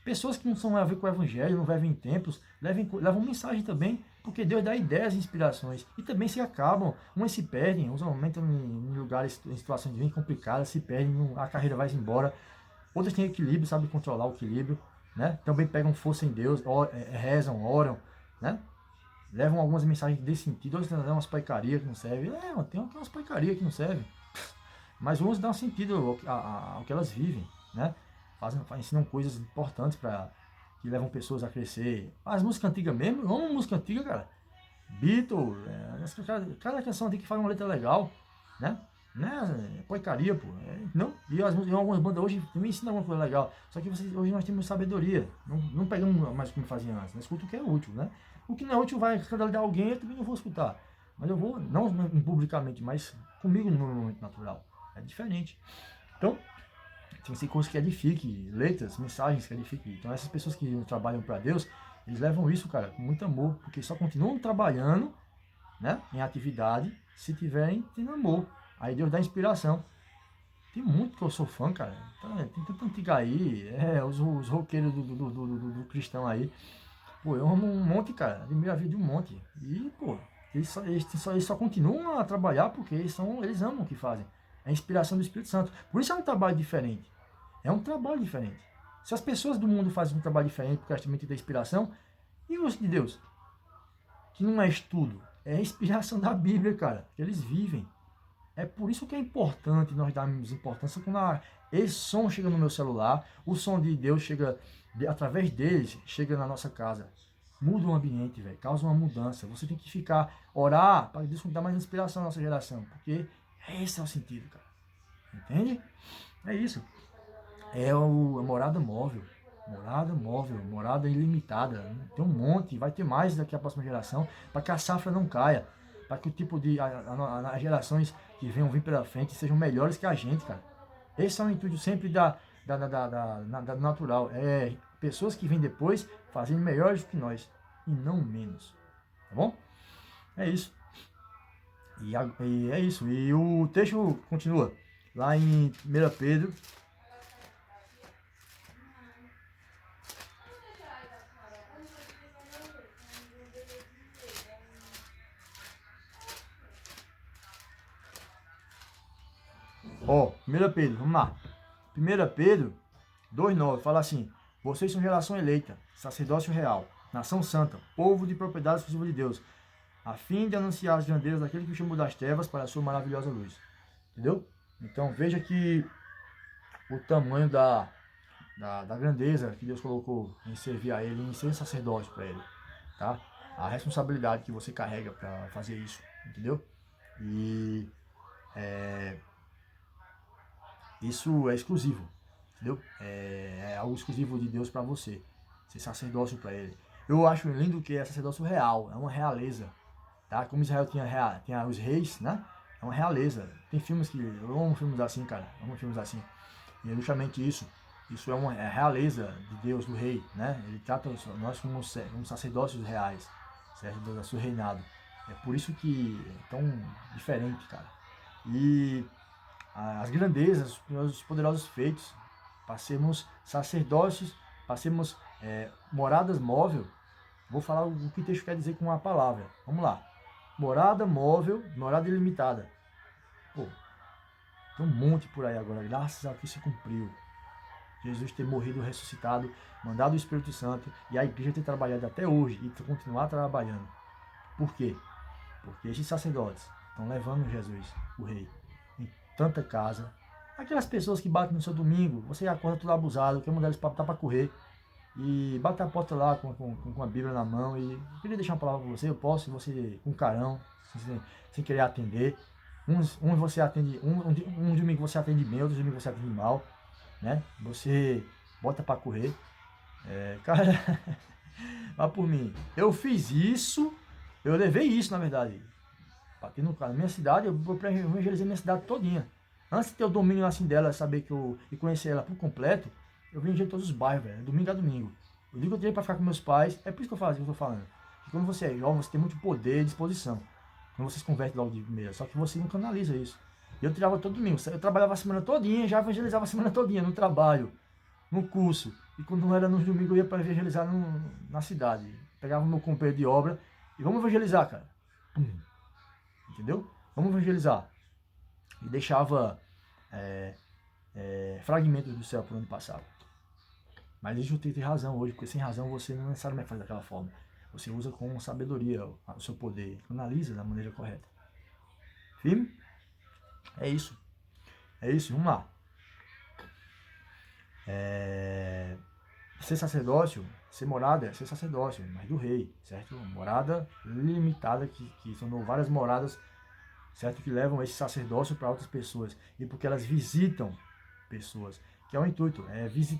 S1: Pessoas que não são a ver com o evangelho, não vivem em templos, levam mensagem também, porque Deus dá ideias e inspirações. E também se acabam, umas se perdem, uns aumentam em lugares, em situações bem complicadas, se perdem, a carreira vai embora. Outras têm equilíbrio, sabem controlar o equilíbrio, né? Também pegam força em Deus, rezam, oram, né? Levam algumas mensagens desse sentido, outros levam umas paicarias que não servem. Tem umas paicarias que não servem. Mas uns dão sentido ao que elas vivem, né? Ensinam coisas importantes que levam pessoas a crescer. As músicas antigas mesmo, eu amo música antiga, cara. Beatles, cada canção tem que fazer uma letra legal, né? Né? Porcaria, pô. Não? E algumas bandas hoje me ensinam alguma coisa legal. Só que hoje nós temos sabedoria. Não pegamos mais como fazia antes. Nós escuta o que é útil, né? O que não é útil vai escandalizar alguém, eu também não vou escutar. Mas eu vou, não publicamente, mas comigo no meu momento natural. É diferente. Então, tem que ser coisas que edifiquem, letras, mensagens que edifiquem. Então, essas pessoas que trabalham para Deus, eles levam isso, cara, com muito amor, porque só continuam trabalhando, né, em atividade, se tiverem tendo amor. Aí Deus dá inspiração. Tem muito que eu sou fã, cara. Tem tanta antiga aí, os roqueiros do cristão aí. Pô, eu amo um monte, cara. Admiro a vida de um monte. E, pô, eles só continuam a trabalhar porque eles amam o que fazem. É a inspiração do Espírito Santo. Por isso é um trabalho diferente. É um trabalho diferente. Se as pessoas do mundo fazem um trabalho diferente porque elas também têm inspiração, e os de Deus? Que não é estudo, é a inspiração da Bíblia, cara. Que eles vivem. É por isso que é importante nós darmos importância quando esse som chega no meu celular, o som de Deus chega, através deles, chega na nossa casa. Muda o ambiente, velho. Causa uma mudança. Você tem que orar para Deus dar mais inspiração à nossa geração. Porque esse é o sentido, cara. Entende? É isso. É a morada móvel. Morada móvel, morada ilimitada. Tem um monte, vai ter mais daqui a próxima geração, para que a safra não caia. Para que o tipo de. As gerações que venham vir pela frente sejam melhores que a gente, cara. Esse é o intuito sempre da natural. É pessoas que vêm depois fazendo melhores do que nós. E não menos. Tá bom? É isso. E é isso. E o texto continua. Lá em 1 Pedro. Ó, 1 Pedro, vamos lá. 1 Pedro 2,9 fala assim: vocês são geração eleita, sacerdócio real, nação santa, povo de propriedade exclusiva de Deus, a fim de anunciar as grandezas daquele que o chamou das trevas para a sua maravilhosa luz. Entendeu? Então veja que o tamanho da grandeza que Deus colocou em servir a Ele, em ser sacerdócio para Ele. Tá? A responsabilidade que você carrega para fazer isso. Entendeu? E isso é exclusivo. Entendeu? É algo exclusivo de Deus para você. Ser sacerdócio para Ele. Eu acho lindo que é sacerdócio real. É uma realeza. Tá? Como Israel tinha os reis, né? É uma realeza. Tem filmes que... Eu amo filmes assim, cara. Eu amo filmes assim. E é justamente isso. Isso é uma realeza de Deus, do rei, né? Ele trata nós como sacerdócios reais, certo? Do seu reinado. É por isso que é tão diferente, cara. E as grandezas, os poderosos feitos, para sermos sacerdócios, para sermos moradas móvel. Vou falar o que o texto quer dizer com uma palavra. Vamos lá. Morada móvel, morada ilimitada. Pô, tem um monte por aí agora, graças a que se cumpriu. Jesus ter morrido, ressuscitado, mandado o Espírito Santo e a igreja ter trabalhado até hoje e continuar trabalhando. Por quê? Porque esses sacerdotes estão levando Jesus, o rei, em tanta casa. Aquelas pessoas que batem no seu domingo, você acorda tudo abusado, quer mandar eles para correr. e bate a porta lá com a Bíblia na mão e eu queria deixar uma palavra para você, eu posso, você com carão, sem querer atender. Um você atende, um domingo você atende bem, outro domingo você atende mal, né? Você bota para correr. Cara, vá por mim. Eu fiz isso, eu levei isso, na verdade. Bati no cara. Minha cidade, eu evangelizei minha cidade todinha. Antes de ter o domínio assim dela, saber que e conhecer ela por completo, eu vendia em todos os bairros, velho. Domingo a domingo. Eu digo que eu tirei pra ficar com meus pais, é por isso que eu faço, que eu tô falando. Que quando você é jovem, você tem muito poder e disposição. Quando você se converte logo de primeira. Só que você não canaliza isso. Eu tirava todo domingo. Eu trabalhava a semana todinha, já evangelizava a semana todinha, no trabalho, no curso. E quando não era nos domingos, eu ia para evangelizar na cidade. Pegava o meu companheiro de obra e vamos evangelizar, cara. Entendeu? Vamos evangelizar. E deixava fragmentos do céu por onde passava. Mas isso tem razão hoje, porque sem razão você não necessariamente faz daquela forma. Você usa com sabedoria o seu poder, analisa da maneira correta. Firme? É isso. É isso, vamos lá. Ser sacerdócio, ser morada é ser sacerdócio, mas do rei, certo? Morada limitada, que são várias moradas, certo? Que levam esse sacerdócio para outras pessoas. E porque elas visitam pessoas. Que é o intuito,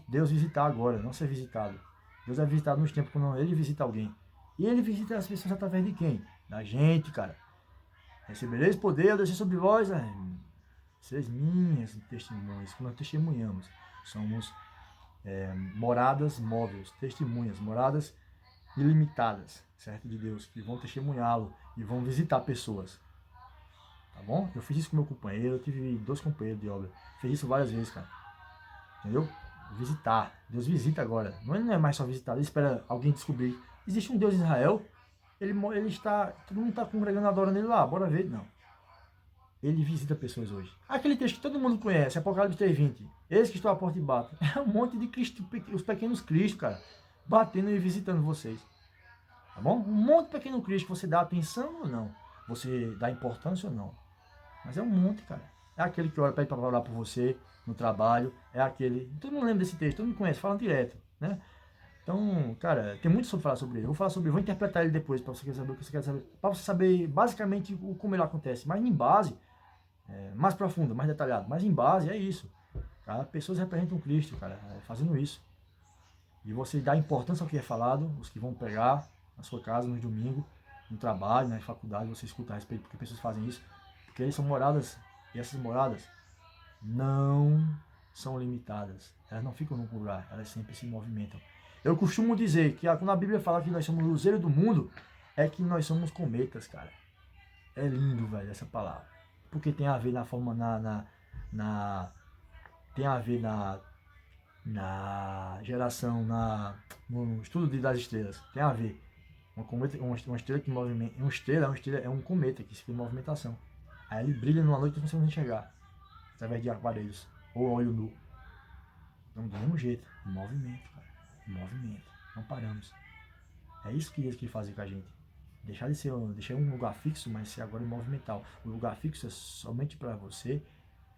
S1: Deus visitar agora, não ser visitado. Deus é visitado nos tempos quando ele visita alguém. E ele visita as pessoas através de quem? Da gente, cara. Recebereis poder, eu descer sobre vós, seis minhas testemunhas, que nós testemunhamos. Somos moradas móveis, testemunhas, moradas ilimitadas, certo? De Deus, que vão testemunhá-lo e vão visitar pessoas. Tá bom? Eu fiz isso com meu companheiro, eu tive 2 companheiros de obra. Fiz isso várias vezes, cara. Entendeu? Visitar. Deus visita agora. Não é mais só visitar, ele espera alguém descobrir. Existe um Deus em Israel, ele está, todo mundo está congregando adorando ele lá, bora ver. Não. Ele visita pessoas hoje. Aquele texto que todo mundo conhece, Apocalipse 3:20. Eis que estou à porta e bato. É um monte de Cristo, os pequenos Cristos, cara, batendo e visitando vocês. Tá bom? Um monte de pequeno Cristo, você dá atenção ou não? Você dá importância ou não? Mas é um monte, cara. É aquele que ora, pede para orar por você no trabalho. É aquele. Todo mundo lembra desse texto, todo mundo conhece, fala direto, né? Então, cara, tem muito sobre falar sobre ele. Eu vou falar sobre ele, vou interpretar ele depois para você saber o que você quer saber. Para você saber basicamente como ele acontece. Mas em base, mais profunda, mais detalhado. Mas em base é isso. Cara, pessoas representam Cristo, cara, fazendo isso. E você dá importância ao que é falado, os que vão pregar na sua casa, no domingo, no trabalho, na faculdade, você escuta a respeito porque pessoas fazem isso. Porque eles são moradas, e essas moradas não são limitadas. Elas não ficam num lugar, elas sempre se movimentam. Eu costumo dizer que quando a Bíblia fala que nós somos o luzeiro do mundo, é que nós somos cometas, cara. É lindo, velho, essa palavra. Porque tem a ver na forma, tem a ver na geração, no estudo das estrelas. Tem a ver. Uma estrela que movimenta. Uma estrela é um cometa que se tem movimentação. Aí ele brilha numa noite e você não consegue enxergar. Através de aparelhos. Ou olho nu. Então, do mesmo jeito. Movimento, cara. Movimento. Não paramos. É isso que Deus quer fazer com a gente. Deixar um lugar fixo, mas ser agora movimental. O lugar fixo é somente para você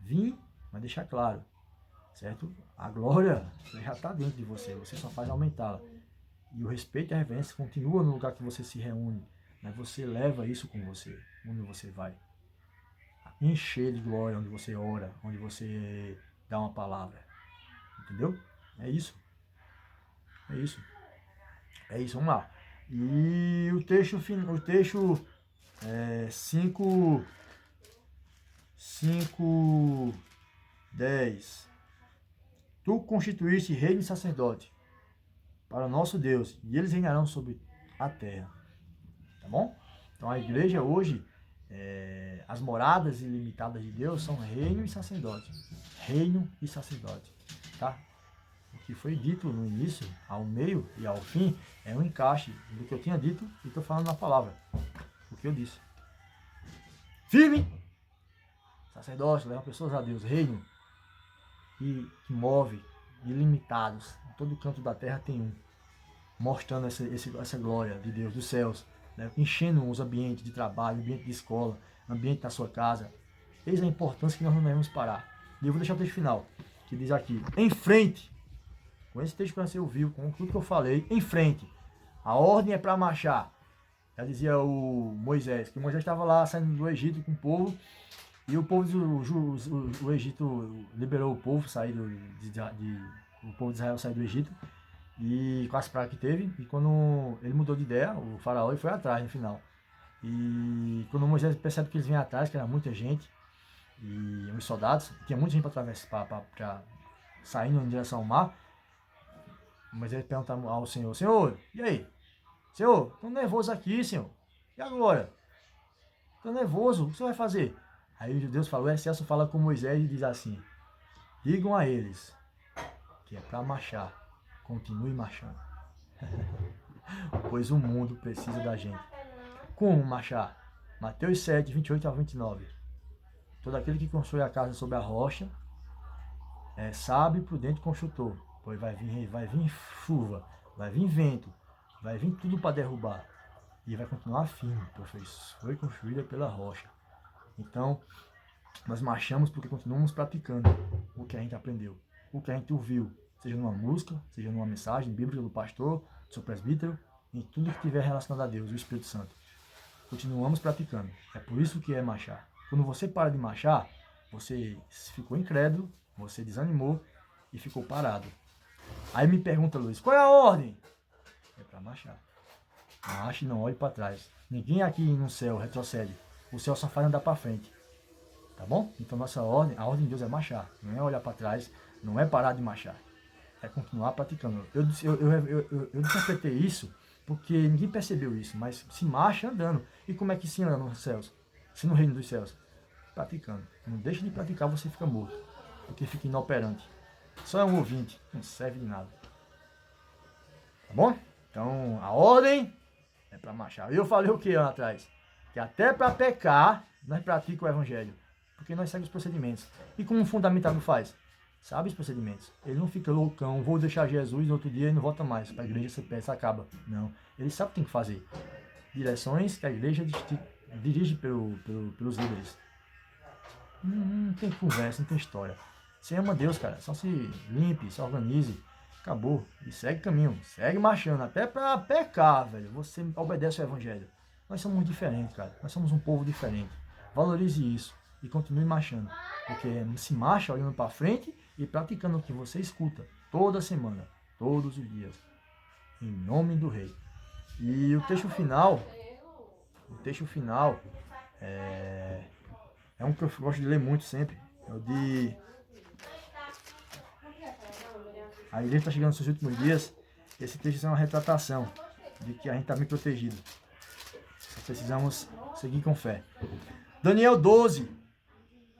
S1: vir, mas deixar claro. Certo? A glória já está dentro de você. Você só faz aumentá-la. E o respeito e a reverência continua no lugar que você se reúne. Mas você leva isso com você. Onde você vai. Encher de glória onde você ora, onde você dá uma palavra. Entendeu? É isso. É isso. É isso, vamos lá. E o texto 5:10. Tu constituíste reino e sacerdote para o nosso Deus, e eles reinarão sobre a terra. Tá bom? Então a igreja hoje, as moradas ilimitadas de Deus são reino e sacerdote. Reino e sacerdote. Tá? O que foi dito no início, ao meio e ao fim, é um encaixe do que eu tinha dito e estou falando na palavra. O que eu disse. Firme! Sacerdócio, leva pessoas a Deus. Reino que move ilimitados. Em todo canto da terra tem um. Mostrando essa glória de Deus, dos céus. Né? Enchendo os ambientes de trabalho, ambiente de escola, ambiente da sua casa. Eis a importância que nós não devemos parar. E eu vou deixar o texto final, que diz aqui. Em frente com esse texto que você ouviu, com tudo que eu falei, em frente. A ordem é para marchar. Já dizia o Moisés, que Moisés estava lá saindo do Egito com o povo, e o povo o Egito liberou o povo, o povo de Israel saiu do Egito, e com as pragas que teve, e quando ele mudou de ideia, o faraó ele foi atrás no final. E quando Moisés percebe que eles vêm atrás, que era muita gente, e os soldados, tinha muita gente para atravessar, para saindo em direção ao mar, Moisés pergunta ao Senhor, Senhor, e aí? Senhor, estou nervoso aqui, Senhor. E agora? Estou nervoso, o que você vai fazer? Aí Deus falou, o excesso fala com Moisés e diz assim, digam a eles que é para marchar, continue marchando. Pois o mundo precisa da gente. Como marchar? Mateus 7, 28 a 29. Todo aquele que constrói a casa sobre a rocha é sábio e prudente construtor, pois vai vir chuva, vai vir vento, vai vir tudo para derrubar. E vai continuar firme, pois foi construída pela rocha. Então, nós marchamos porque continuamos praticando o que a gente aprendeu, o que a gente ouviu, seja numa música, seja numa mensagem bíblica do pastor, do seu presbítero, em tudo que tiver relacionado a Deus, o Espírito Santo. Continuamos praticando. É por isso que é marchar. Quando você para de marchar, você ficou incrédulo, você desanimou e ficou parado. Aí me pergunta, Luiz, qual é a ordem? É para marchar. Marche e não olhe para trás. Ninguém aqui no céu retrocede. O céu só faz andar para frente. Tá bom? Então nossa ordem, a ordem de Deus é marchar. Não é olhar para trás, não é parar de marchar. É continuar praticando. Eu interpretei isso porque ninguém percebeu isso, mas se marcha andando. E como é que se anda nos céus? Se no reino dos céus? Praticando. Não deixe de praticar, você fica morto. Porque fica inoperante. Só é um ouvinte, não serve de nada. Tá bom? Então, a ordem é para marchar. Eu falei o que ano atrás? Que até para pecar, nós praticamos o evangelho. Porque nós seguimos os procedimentos. E como um fundamentado faz? Sabe os procedimentos. Ele não fica loucão, vou deixar Jesus no outro dia e não volta mais. Para a igreja essa peça acaba. Não. Ele sabe o que tem que fazer. Direções que a igreja dirige pelos líderes. Não tem conversa, não tem história. Você ama Deus, cara. Só se limpe, se organize. Acabou. E segue caminho. Segue marchando. Até para pecar, velho. Você obedece ao evangelho. Nós somos diferentes, cara. Nós somos um povo diferente. Valorize isso. E continue marchando. Porque se marcha olhando para frente e praticando o que você escuta. Toda semana. Todos os dias. Em nome do Rei. E o texto final. É um que eu gosto de ler muito sempre. É o de... A igreja está chegando nos seus últimos dias. Esse texto é uma retratação de que a gente está bem protegido. Só precisamos seguir com fé. Daniel 12,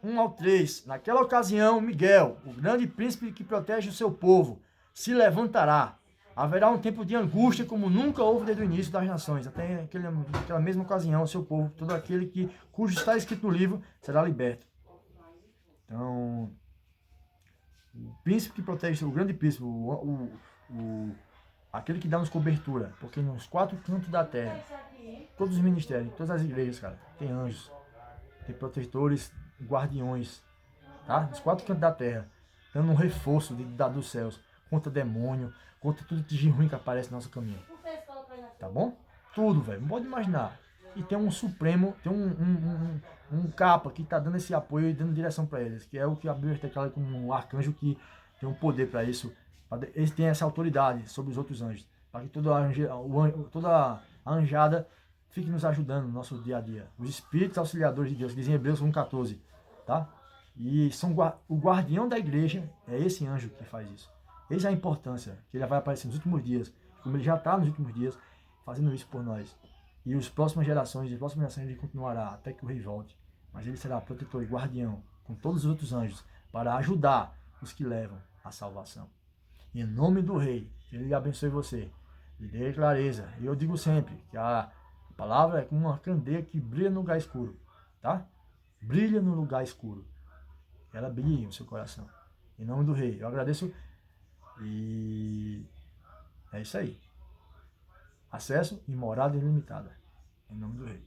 S1: 1 ao 3. Naquela ocasião, Miguel, o grande príncipe que protege o seu povo, se levantará. Haverá um tempo de angústia como nunca houve desde o início das nações. Até aquela mesma ocasião, o seu povo, todo aquele cujo está escrito no livro, será liberto. Então, o príncipe que protege, o grande príncipe, aquele que dá-nos cobertura, porque nos 4 cantos da terra, todos os ministérios, todas as igrejas, cara, tem anjos, tem protetores, guardiões, tá? Nos 4 cantos da terra, dando um reforço dos céus, contra demônio, contra tudo de ruim que aparece no nosso caminho. Tá bom? Tudo, velho. Não pode imaginar. E tem um supremo, tem um capa que tá dando esse apoio e dando direção para eles, que é o que a Bíblia declara como um arcanjo que tem um poder para isso. Eles têm essa autoridade sobre os outros anjos, para que toda a anjada fique nos ajudando no nosso dia a dia. Os espíritos auxiliadores de Deus, que dizem em Hebreus 1,14, tá? E o guardião da igreja é esse anjo que faz isso. Eis a importância que ele vai aparecer nos últimos dias, como ele já está nos últimos dias, fazendo isso por nós. E as próximas gerações ele continuará até que o rei volte. Mas ele será protetor e guardião, com todos os outros anjos, para ajudar os que levam a salvação. Em nome do rei, que ele abençoe você, lhe dê clareza. E eu digo sempre que a palavra é como uma candeia que brilha no lugar escuro, tá? Brilha no lugar escuro. Ela brilha no seu coração. Em nome do rei, eu agradeço. E é isso aí. Acesso e morada ilimitada. Em nome do Rei.